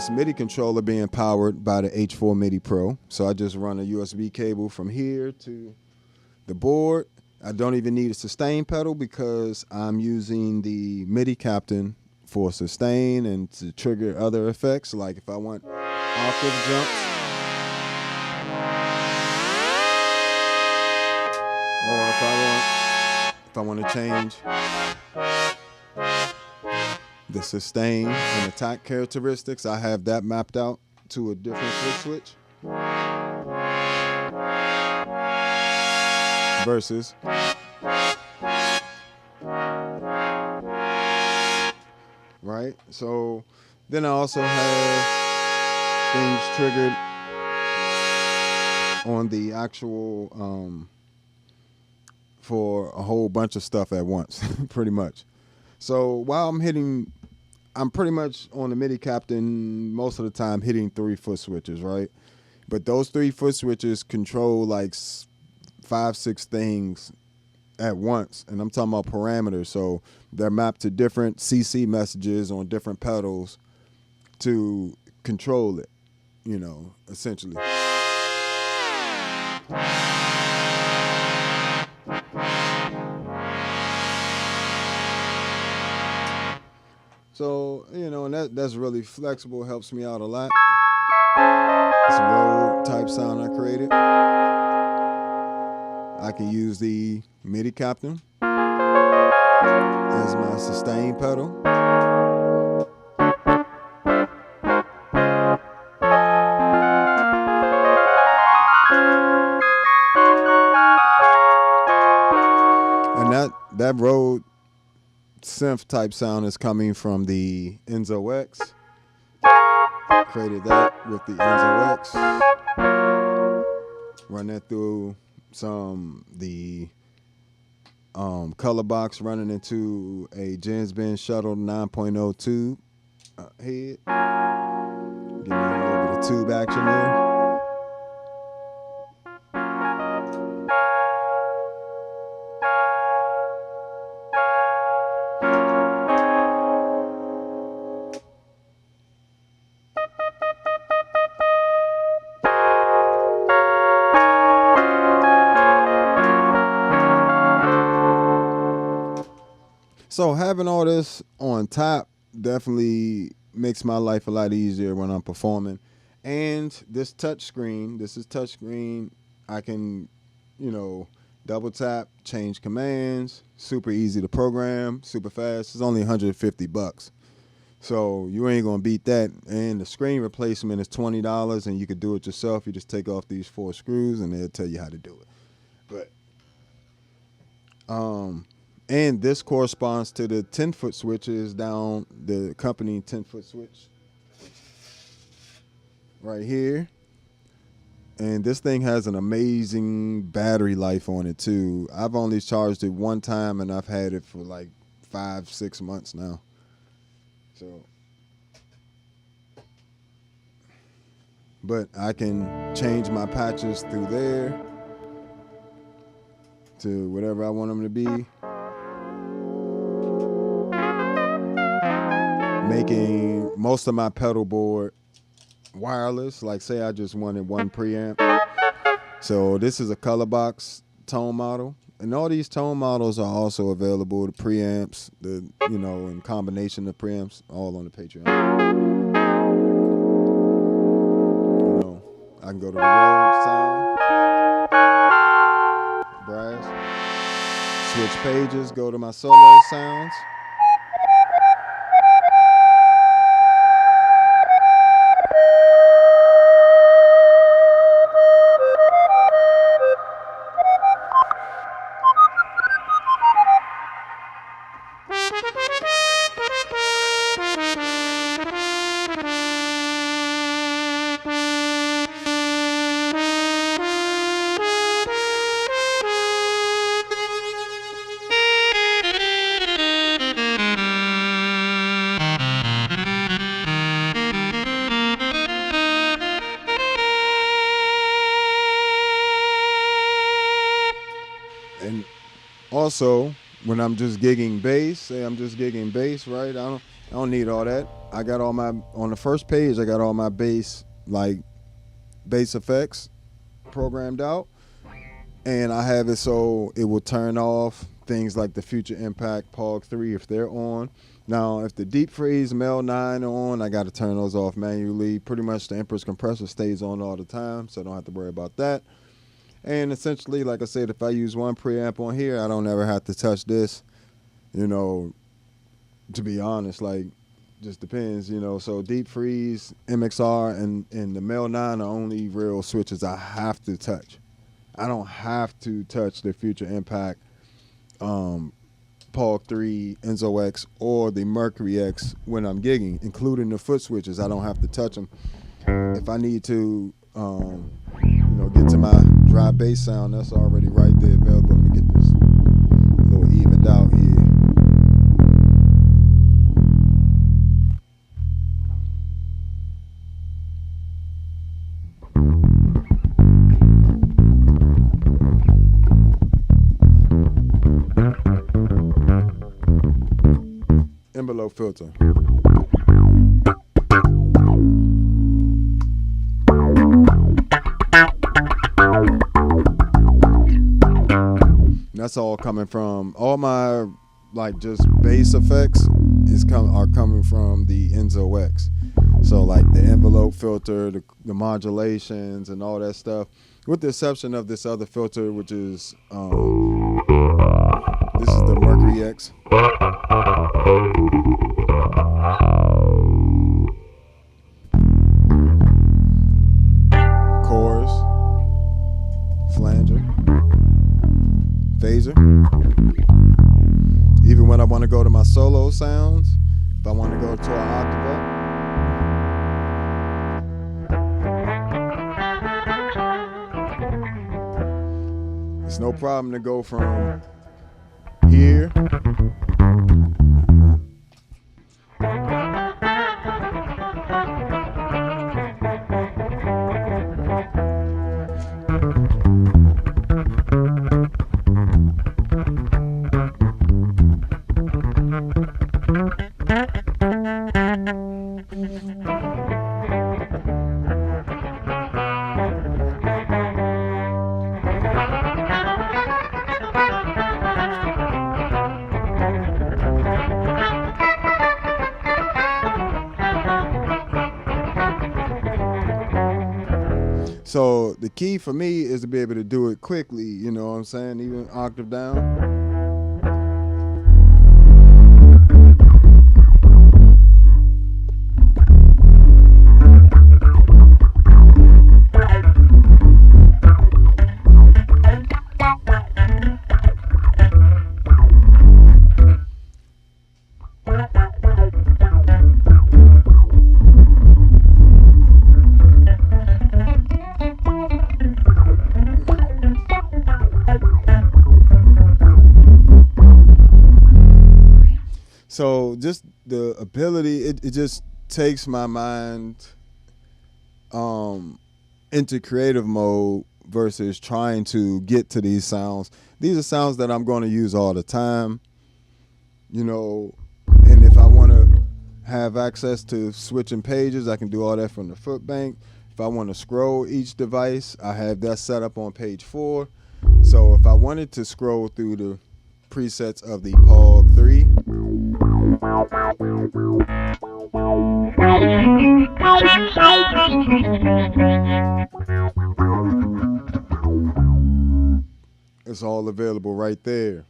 MIDI controller being powered by the H4 MIDI Pro. So I just run a USB cable from here to the board. I don't even need a sustain pedal because I'm using the MIDI captain for sustain and to trigger other effects, like if I want octave jumps, or if I want to change the sustain and attack characteristics, I have that mapped out to a different switch. Versus right. So then I also have things triggered on the actual for a whole bunch of stuff at once, pretty much. So while I'm pretty much on the MIDI captain most of the time hitting 3-foot switches, right? But those 3-foot switches control like 5-6 things at once, and I'm talking about parameters. So they're mapped to different CC messages on different pedals to control it, essentially. So, and that's really flexible, helps me out a lot. It's a road type sound I created. I can use the MIDI captain as my sustain pedal. that Rode synth type sound is coming from the Enzo X. Created that with the Enzo X. Run that through the color box running into a Jens Bin Shuttle 9.0 tube head. Give me a little bit of tube action there. So having all this on top definitely makes my life a lot easier when I'm performing. And this touch screen, I can, double tap, change commands, super easy to program, super fast. It's only $150. So you ain't gonna beat that. And the screen replacement is $20, and you could do it yourself. You just take off these 4 screws and they'll tell you how to do it. But and this corresponds to the 10-foot switches down the company 10-foot switch right here. And this thing has an amazing battery life on it too. I've only charged it one time and I've had it for like 5-6 months now. So, but I can change my patches through there to whatever I want them to be. Making most of my pedal board wireless. Like say I just wanted one preamp. So this is a color box tone model. And all these tone models are also available. The preamps, in combination of preamps, all on the Patreon. I can go to the Rode sound, brass, switch pages, go to my solo sounds. Also, when I'm just gigging bass, right? I don't need all that. I got all my, on the first page, I got all my bass effects programmed out. And I have it so it will turn off things like the Future Impact POG 3 if they're on. Now, if the Deep Freeze Mel 9 are on, I got to turn those off manually. Pretty much the Empress compressor stays on all the time, so I don't have to worry about that. And essentially, like I said, if I use one preamp on here, I don't ever have to touch this, to be honest, just depends, So Deep Freeze, MXR, and the Mel 9 are only real switches I have to touch. I don't have to touch the Future Impact, POG 3, Enzo X, or the Mercury X when I'm gigging, including the foot switches. I don't have to touch them. If I need to, get to my dry bass sound, that's already right there available. Let me get this a little evened out here. Envelope filter. That's all coming from all my just bass effects are coming from the Enzo X. So like the envelope filter, the modulations and all that stuff, with the exception of this other filter, which is this is the Mercury X. Chorus, flanger, phaser. when I want to go to my solo sounds, if I want to go to an octave up, it's no problem to go from here So the key for me is to be able to do it quickly, you know what I'm saying, even octave down. So just the ability, it just takes my mind into creative mode versus trying to get to these sounds. These are sounds that I'm going to use all the time, you know, and if I want to have access to switching pages, I can do all that from the foot bank. If I want to scroll each device, I have that set up on page 4. So if I wanted to scroll through the presets of the POG 3, it's all available right there.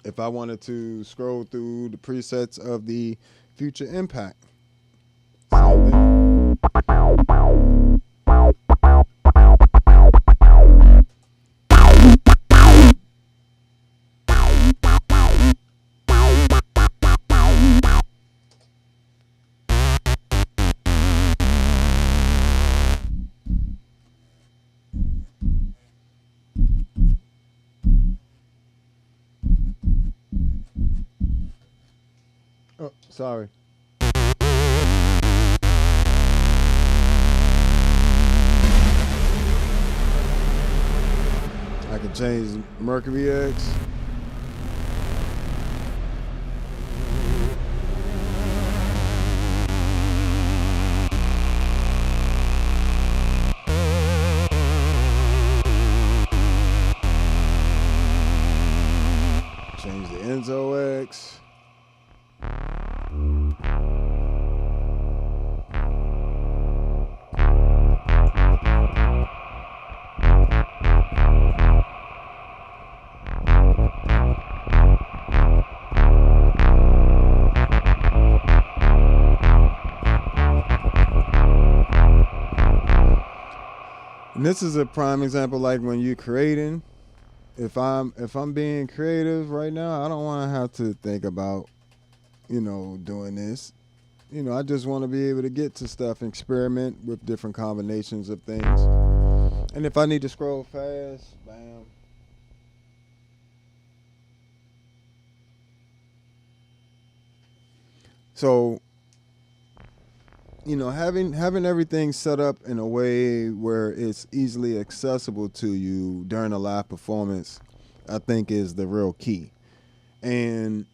If I wanted to scroll through the presets of the Future Impact, same thing. Oh, sorry. I can change Mercury X. Change the Enzo X. And this is a prime example, like when you're creating. If I'm being creative right now, I don't want to have to think about, you know, doing this. You know, I just want to be able to get to stuff and experiment with different combinations of things. And if I need to scroll fast, bam. So, you know, having everything set up in a way where it's easily accessible to you during a live performance, I think is the real key. And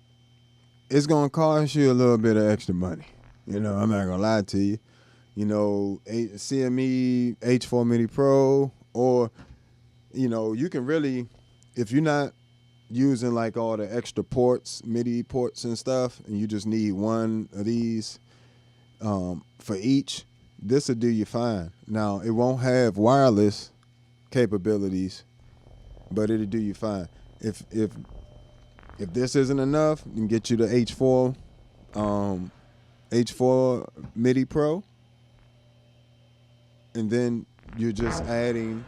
it's going to cost you a little bit of extra money. You know, I'm not going to lie to you. You know, CME H4 MIDI Pro, or, you know, you can really, if you're not using like all the extra ports, MIDI ports and stuff, and you just need one of these for each, this will do you fine. Now, it won't have wireless capabilities, but it'll do you fine. If this isn't enough, you can get you the H4 MIDI Pro, and then you're just adding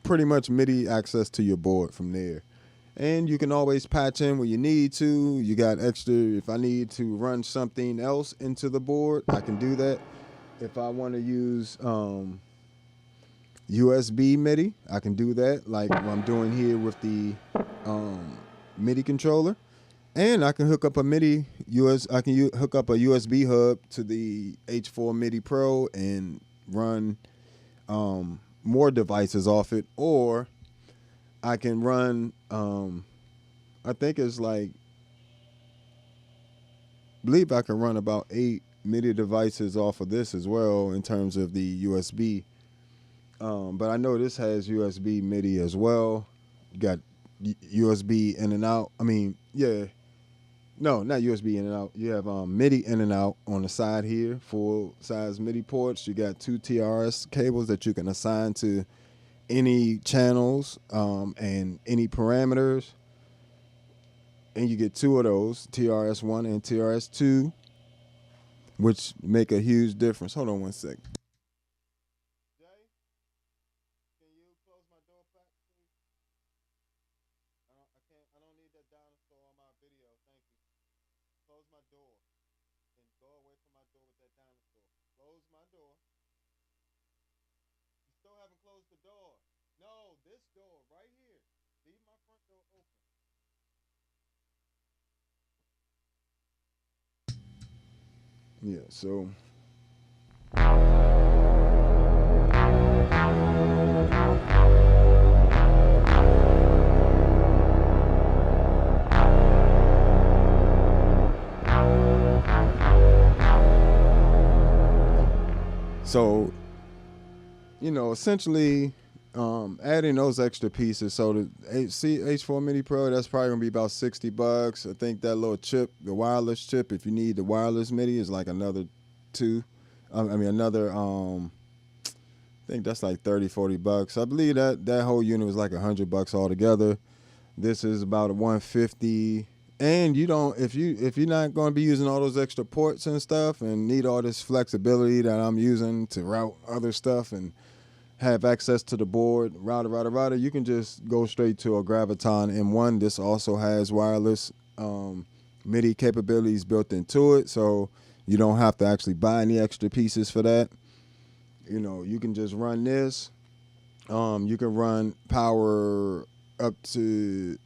pretty much MIDI access to your board from there. And you can always patch in when you need to. You got extra, if I need to run something else into the board, I can do that. If I want to use USB MIDI, I can do that, like what I'm doing here with the MIDI controller. And I can hook up a hook up a USB hub to the H4 MIDI Pro and run more devices off it, or I can run I think it's like, I believe I can run about 8 MIDI devices off of this as well in terms of the USB. But I know this has USB MIDI as well. You got USB in and out. I mean, yeah. No, not USB in and out. You have MIDI in and out on the side here, full size MIDI ports. You got 2 TRS cables that you can assign to any channels and any parameters. And you get 2 of those, TRS1 and TRS2, which make a huge difference. Hold on one sec. Jay, can you close my door, please? I don't need that dinosaur on my video. Thank you. Close my door and go away from my door with that dinosaur. Close my door. You still haven't closed the door. No, this door right here. Leave my front door open. Yeah, so essentially adding those extra pieces. So the H4 MIDI Pro, that's probably gonna be about $60. I think that little chip, the wireless chip, if you need the wireless MIDI, is like another I think that's like $30-$40. I believe that whole unit was like $100 altogether. This is about a $150. And you don't, if you're not going to be using all those extra ports and stuff and need all this flexibility that I'm using to route other stuff and have access to the board, router, you can just go straight to a Graviton M1. This also has wireless MIDI capabilities built into it, so you don't have to actually buy any extra pieces for that. You can just run this. You can run power up to,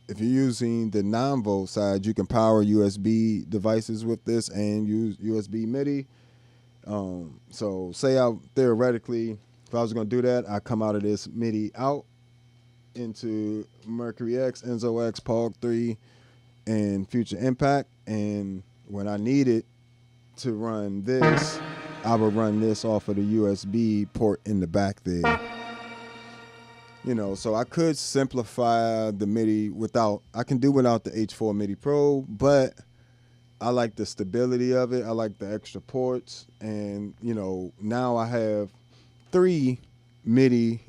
if you're using the 9-volt side, you can power USB devices with this and use USB MIDI. So say theoretically, if I was going to do that, I come out of this MIDI out into Mercury X, Enzo X, Pog 3, and Future Impact. And when I need it to run this, I would run this off of the USB port in the back there. So I could simplify the MIDI I can do without the H4 MIDI Pro, but I like the stability of it. I like the extra ports. And, now I have 3 MIDI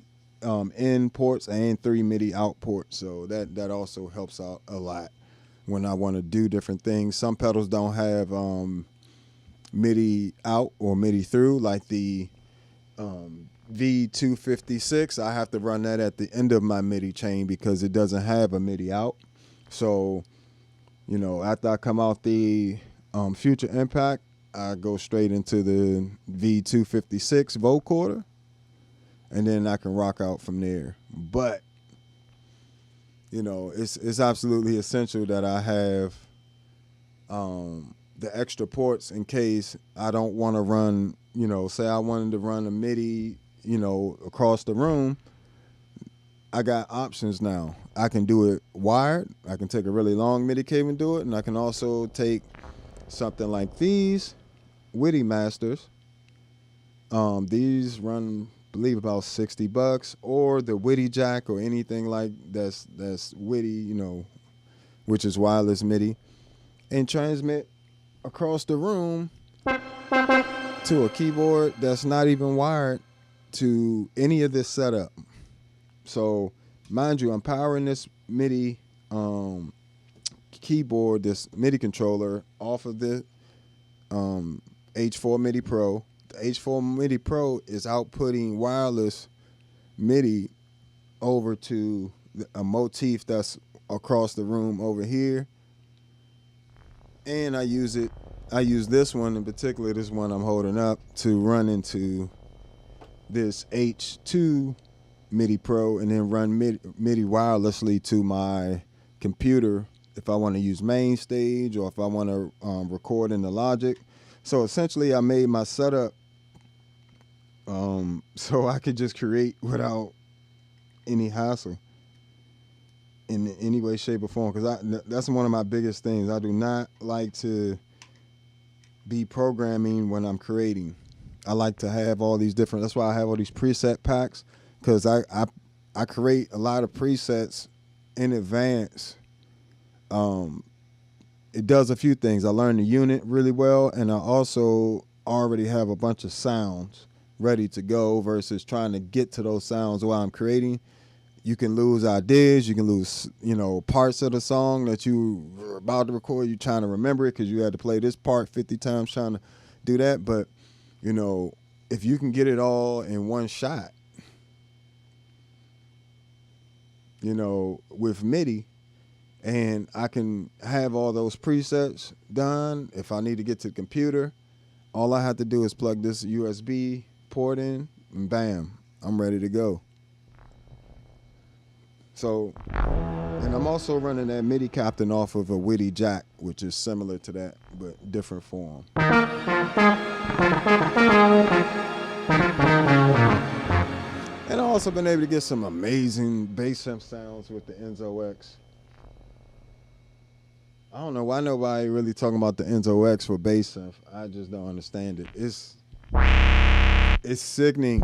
in ports and 3 MIDI out ports. So that also helps out a lot when I want to do different things. Some pedals don't have MIDI out or MIDI through, like the V256. I have to run that at the end of my MIDI chain because it doesn't have a MIDI out. So, after I come out the Future Impact, I go straight into the V256 vocoder, and then I can rock out from there. But, it's absolutely essential that I have the extra ports in case I don't want to run, say I wanted to run a MIDI, across the room. I got options now. I can do it wired. I can take a really long MIDI cable and do it, and I can also take something like these Witty Masters. These run, I believe, about $60, or the Witty Jack or anything like that's Witty, which is wireless MIDI, and transmit across the room to a keyboard that's not even wired to any of this setup. So, mind you, I'm powering this MIDI keyboard, this MIDI controller, off of the H4 MIDI Pro. The H4 MIDI Pro is outputting wireless MIDI over to a motif that's across the room over here, and I use this one in particular, this one I'm holding up, to run into this H2 MIDI Pro and then run MIDI wirelessly to my computer if I want to use main stage or if I want to record in the Logic. So essentially I made my setup so I could just create without any hassle in any way, shape, or form, because that's one of my biggest things. I do not like to be programming when I'm creating. I like to have all these different, that's why I have all these preset packs, because I create a lot of presets in advance. It does a few things. I learned the unit really well, and I also already have a bunch of sounds ready to go versus trying to get to those sounds while I'm creating. You can lose ideas. You can lose, parts of the song that you were about to record. You're trying to remember it because you had to play this part 50 times trying to do that. But, if you can get it all in one shot, with MIDI, and I can have all those presets done. If I need to get to the computer, all I have to do is plug this USB port in, and bam, I'm ready to go. So, and I'm also running that MIDI captain off of a WIDI jack, which is similar to that, but different form. And I've also been able to get some amazing bass synth sounds with the Enzo X. I don't know why nobody really talking about the Enzo X for bass synth. I just don't understand it. It's sickening.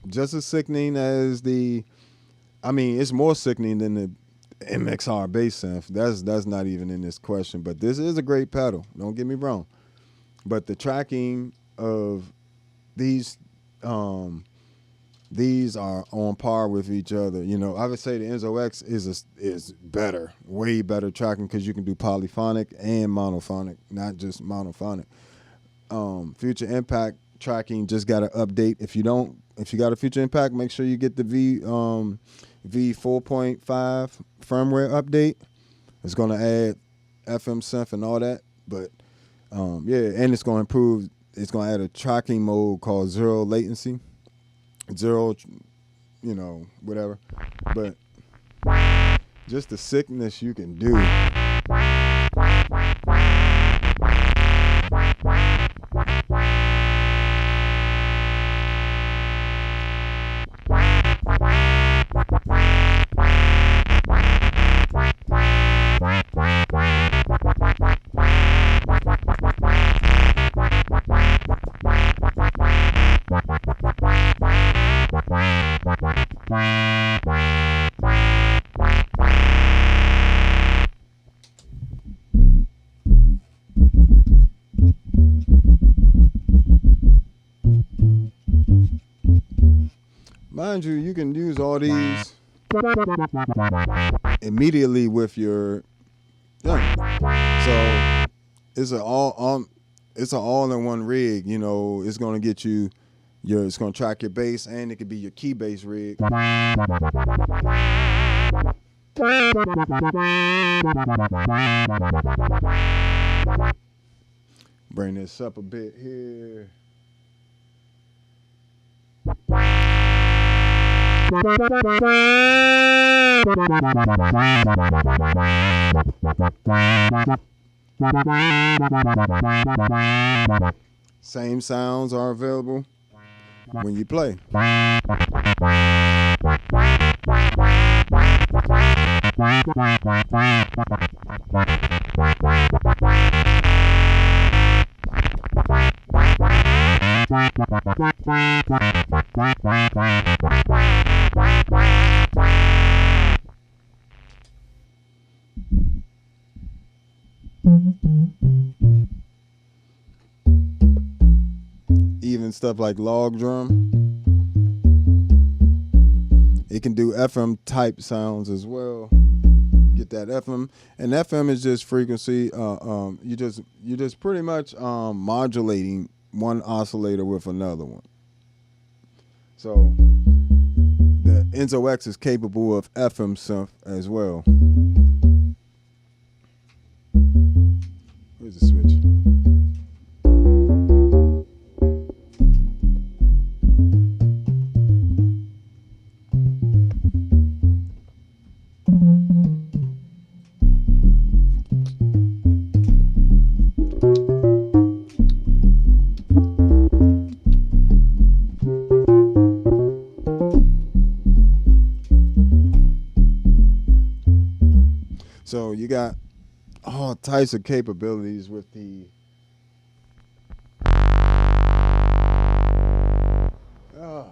Just as sickening as it's more sickening than the MXR bass synth. That's not even in this question. But this is a great pedal. Don't get me wrong. But the tracking of these are on par with each other. I would say the Enzo X is better, way better tracking, because you can do polyphonic and monophonic, not just monophonic. Future Impact tracking just got to update. If you got a Future Impact, make sure you get the V 4.5 firmware update. It's going to add FM synth and all that. But and it's going to improve. It's going to add a tracking mode called zero latency. Zero, whatever. But just the sickness you can do. Mind you, you can use all these immediately with your so it's an all-in-one rig. It's gonna get you it's gonna track your bass, and it could be your key bass rig. Bring this up a bit here. Same sounds are available when you play. Even stuff like log drum. It can do FM type sounds as well. Get that FM, and FM is just frequency. You just pretty much modulating one oscillator with another one. So the Enzo X is capable of FM synth as well. So you got all types of capabilities with the uh,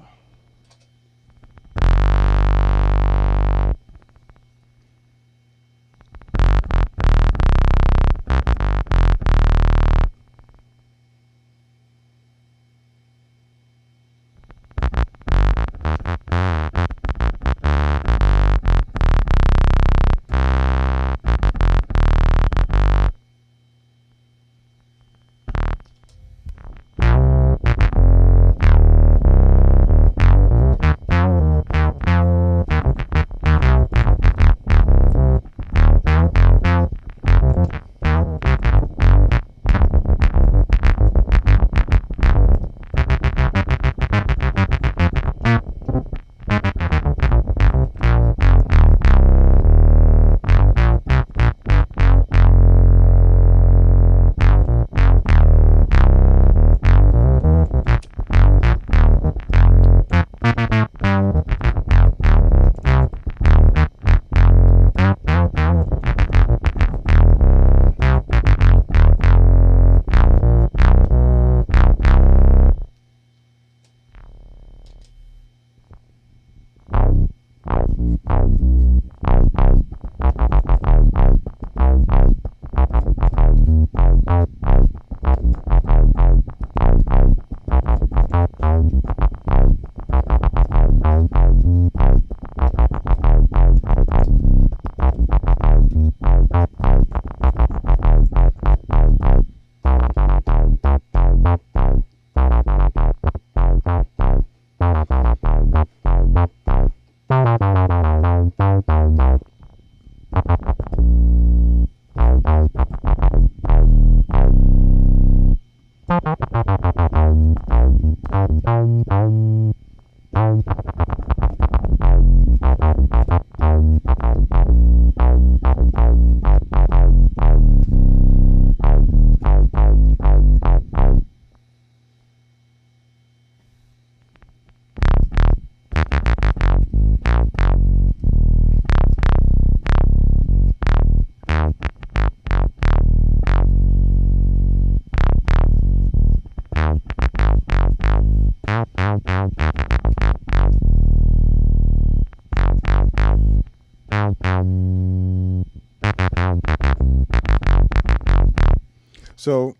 so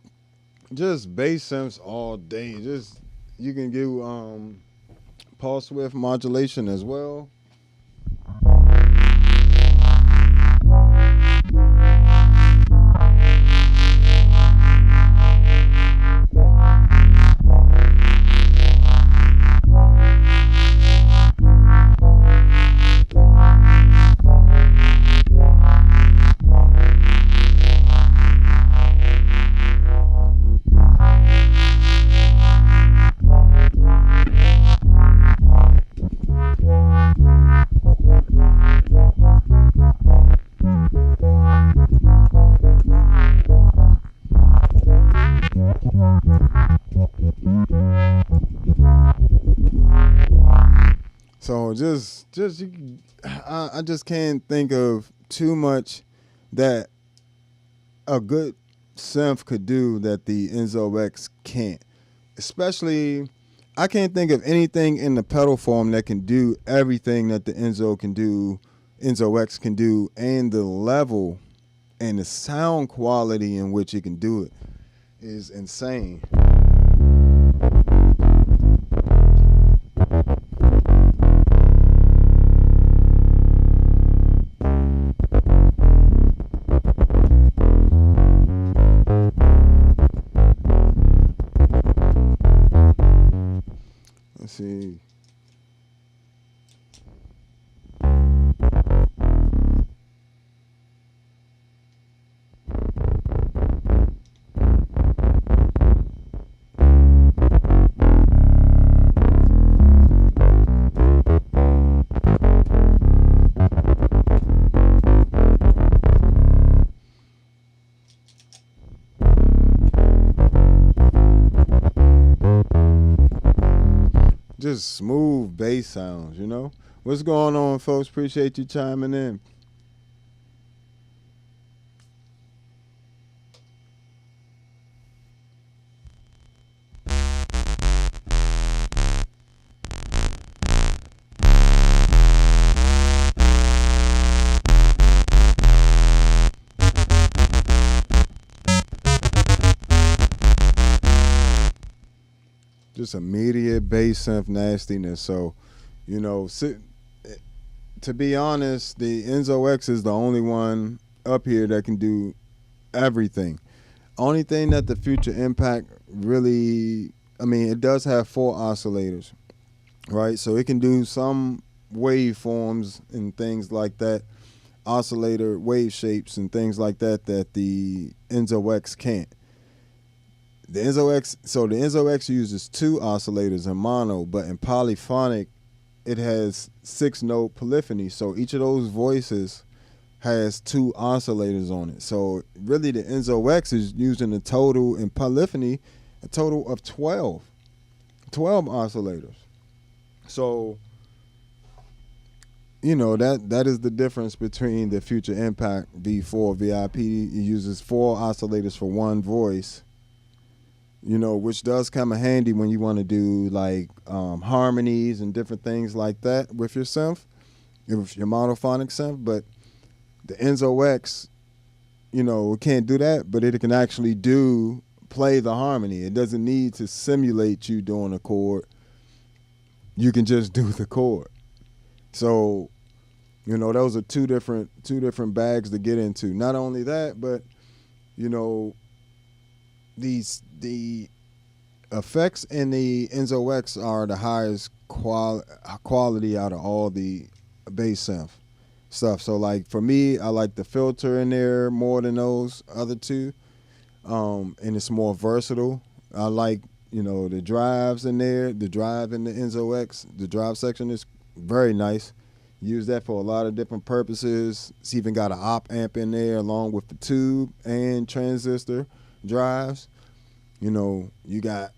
just bass synths all day. Just you can do pulse width modulation as well. So just I just can't think of too much that a good synth could do that the Enzo X can't. Especially, I can't think of anything in the pedal form that can do everything that the Enzo can do, Enzo X can do, and the level and the sound quality in which it can do it is insane. Let's see. Just smooth bass sounds, you know? What's going on, folks? Appreciate you chiming in. just immediate bass synth nastiness. So, you know, to be honest, the Enzo X is the only one up here that can do everything. Only thing that the Future Impact really, I mean, it does have 4 oscillators, right? So it can do some waveforms and things like that, oscillator wave shapes and things like that that the Enzo X can't. The Enzo X uses 2 oscillators in mono, but in polyphonic, it has 6 note polyphony. So each of those voices has 2 oscillators on it. So really, the Enzo X is using a total in polyphony, a total of 12 oscillators. So you know that is the difference between the Future Impact V4 VIP. It uses 4 oscillators for one voice, you know, which does come in handy when you want to do like harmonies and different things like that with your synth, with your monophonic synth. But the Enzo X, you know, can't do that, but it can actually play the harmony. It doesn't need to simulate you doing a chord. You can just do the chord. So, you know, those are two different bags to get into. Not only that, but you know, the effects in the Enzo X are the highest quality out of all the bass synth stuff. So like for me, I like the filter in there more than those other two, and it's more versatile. I like, you know, the drives in there. The drive in the Enzo X, the drive section is very nice. Use that for a lot of different purposes. It's even got an op amp in there along with the tube and transistor drives. You know, you got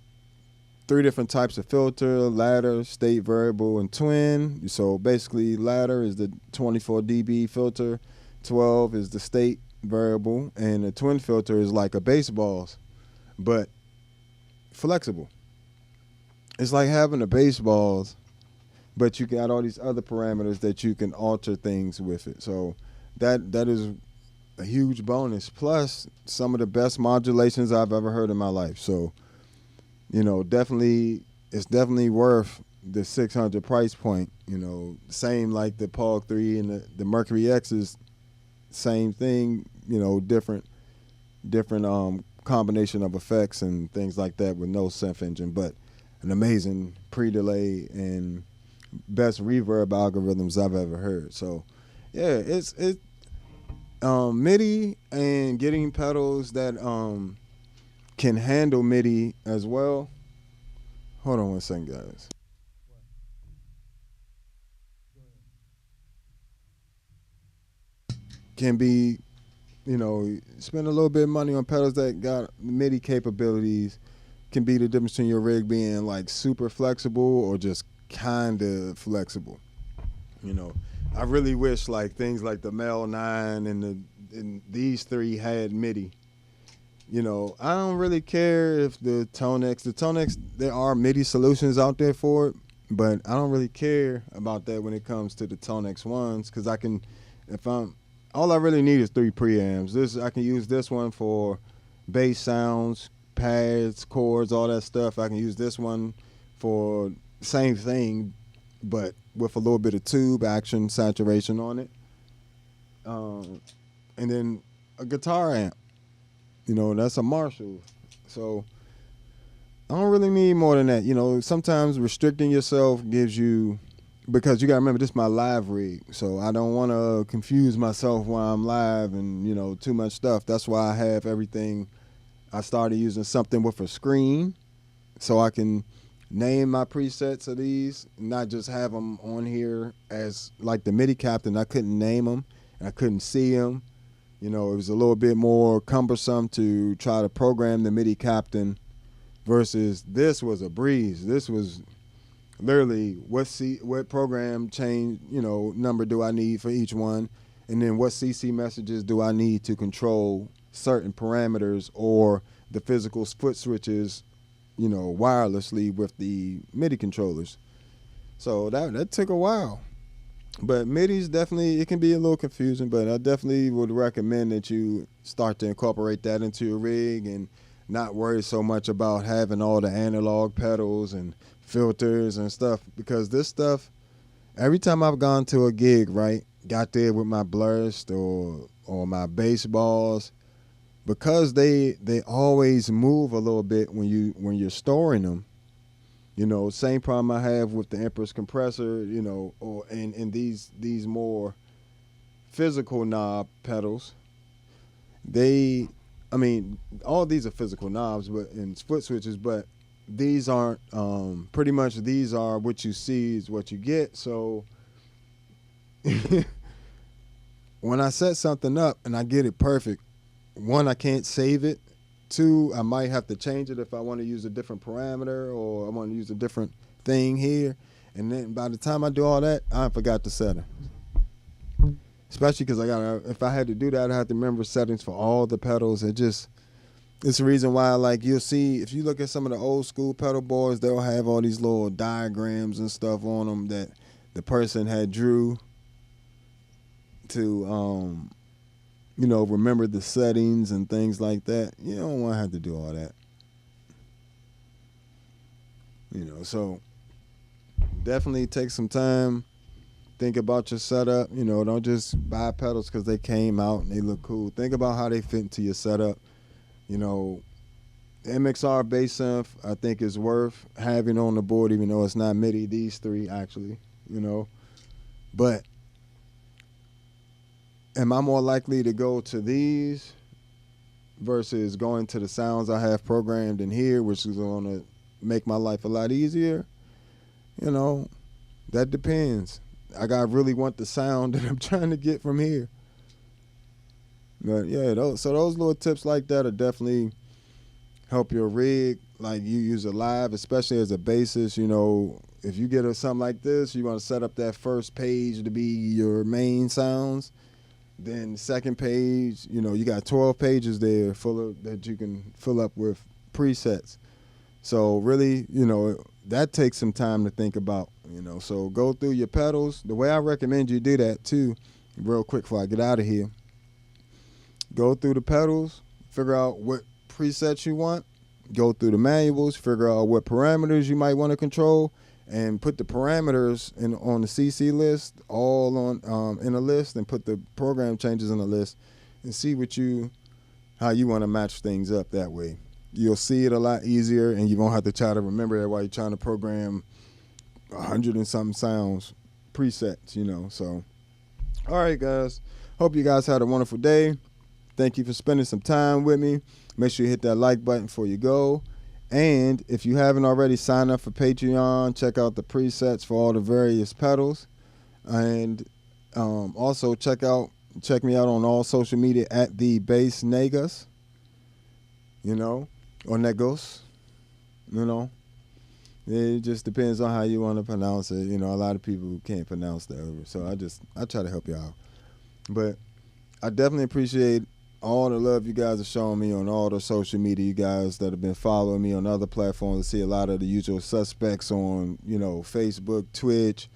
3 different types of filter: ladder, state variable, and twin. So basically, ladder is the 24 dB filter, 12 is the state variable, and the twin filter is like a baseball's, but flexible. It's like having a baseball's, but you got all these other parameters that you can alter things with it. So that is a huge bonus. Plus, some of the best modulations I've ever heard in my life. So, you know, it's definitely worth the 600 price point. You know, same like the POG 3 and the Mercury X is same thing. You know, different combination of effects and things like that with no synth engine, but an amazing pre-delay and best reverb algorithms I've ever heard. So, yeah, it's MIDI and getting pedals that can handle MIDI as well. Hold on one second, guys. Can be, you know, spend a little bit of money on pedals that got MIDI capabilities. Can be the difference between your rig being like super flexible or just kind of flexible. You know, I really wish like things like the Mel 9 and these 3 had MIDI. You know, I don't really care if the Tonex, there are MIDI solutions out there for it, but I don't really care about that when it comes to the Tonex ones, because all I really need is 3 preamps. I can use this one for bass sounds, pads, chords, all that stuff. I can use this one for same thing, but with a little bit of tube action saturation on it. And then a guitar amp. You know, that's a Marshall. So I don't really need more than that. You know, sometimes restricting yourself gives you, because you got to remember, this is my live rig. So I don't want to confuse myself while I'm live and, you know, too much stuff. That's why I have everything. I started using something with a screen so I can name my presets of these, not just have them on here as like the MIDI captain. I couldn't name them and I couldn't see them. You know, it was a little bit more cumbersome to try to program the MIDI captain versus this was a breeze. This was literally what program change, you know, number do I need for each one, and then what CC messages do I need to control certain parameters or the physical foot switches, you know, wirelessly with the MIDI controllers. So that took a while. But MIDI's definitely, it can be a little confusing, but I definitely would recommend that you start to incorporate that into your rig. And not worry so much about having all the analog pedals and filters and stuff, because this stuff, every time I've gone to a gig, right, got there with my blurst or my bass balls, because they always move a little bit when you're storing them. Same problem I have with the Empress compressor, or and these more physical knob pedals. They, I mean, all these are physical knobs, but and foot switches, but these aren't. Pretty much, these are what you see is what you get. So when I set something up and I get it perfect, one, I can't save it. Two, I might have to change it if I want to use a different parameter or I want to use a different thing here. And then by the time I do all that, I forgot the setting. Especially because if I had to do that, I have to remember settings for all the pedals. It's the reason why, like, you'll see, if you look at some of the old school pedal boards, they'll have all these little diagrams and stuff on them that the person had drew to, remember the settings and things like that. You don't want to have to do all that. So definitely take some time, think about your setup. Don't just buy pedals because they came out and they look cool. Think about how they fit into your setup. MXR bass synth, I think, is worth having on the board, even though it's not MIDI. These three, actually, But am I more likely to go to these versus going to the sounds I have programmed in here, which is going to make my life a lot easier? That depends. I really want the sound that I'm trying to get from here. But yeah, those little tips like that are definitely help your rig. Like, you use it live, especially as a bassist. If you get something like this, you want to set up that first page to be your main sounds. Then the second page, you got 12 pages there that you can fill up with presets. So really, that takes some time to think about, So go through your pedals. The way I recommend you do that too, real quick before I get out of here, go through the pedals, figure out what presets you want, go through the manuals, figure out what parameters you might want to control, and put the parameters on the CC list, all on in a list, and put the program changes in a list, and see how you want to match things up that way. You'll see it a lot easier, and you won't have to try to remember that while you're trying to program 100 and something sounds presets, So, all right, guys. Hope you guys had a wonderful day. Thank you for spending some time with me. Make sure you hit that like button before you go. And if you haven't already, sign up for Patreon. Check out the presets for all the various pedals. And also check me out on all social media at the Bass Negas, or Negos, It just depends on how you want to pronounce it. A lot of people can't pronounce that, so I try to help you out. But I definitely appreciate all the love you guys are showing me on all the social media. You guys that have been following me on other platforms, I see a lot of the usual suspects on, Facebook, Twitch,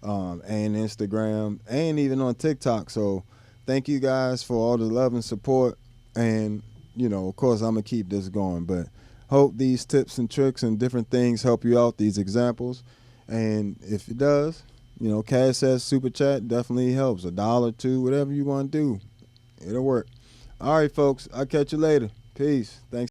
and Instagram, and even on TikTok. So thank you guys for all the love and support. And, of course, I'm going to keep this going. But hope these tips and tricks and different things help you out, these examples. And if it does, Cash says Super Chat definitely helps. $1, $2, whatever you want to do. It'll work. All right, folks. I'll catch you later. Peace. Thanks.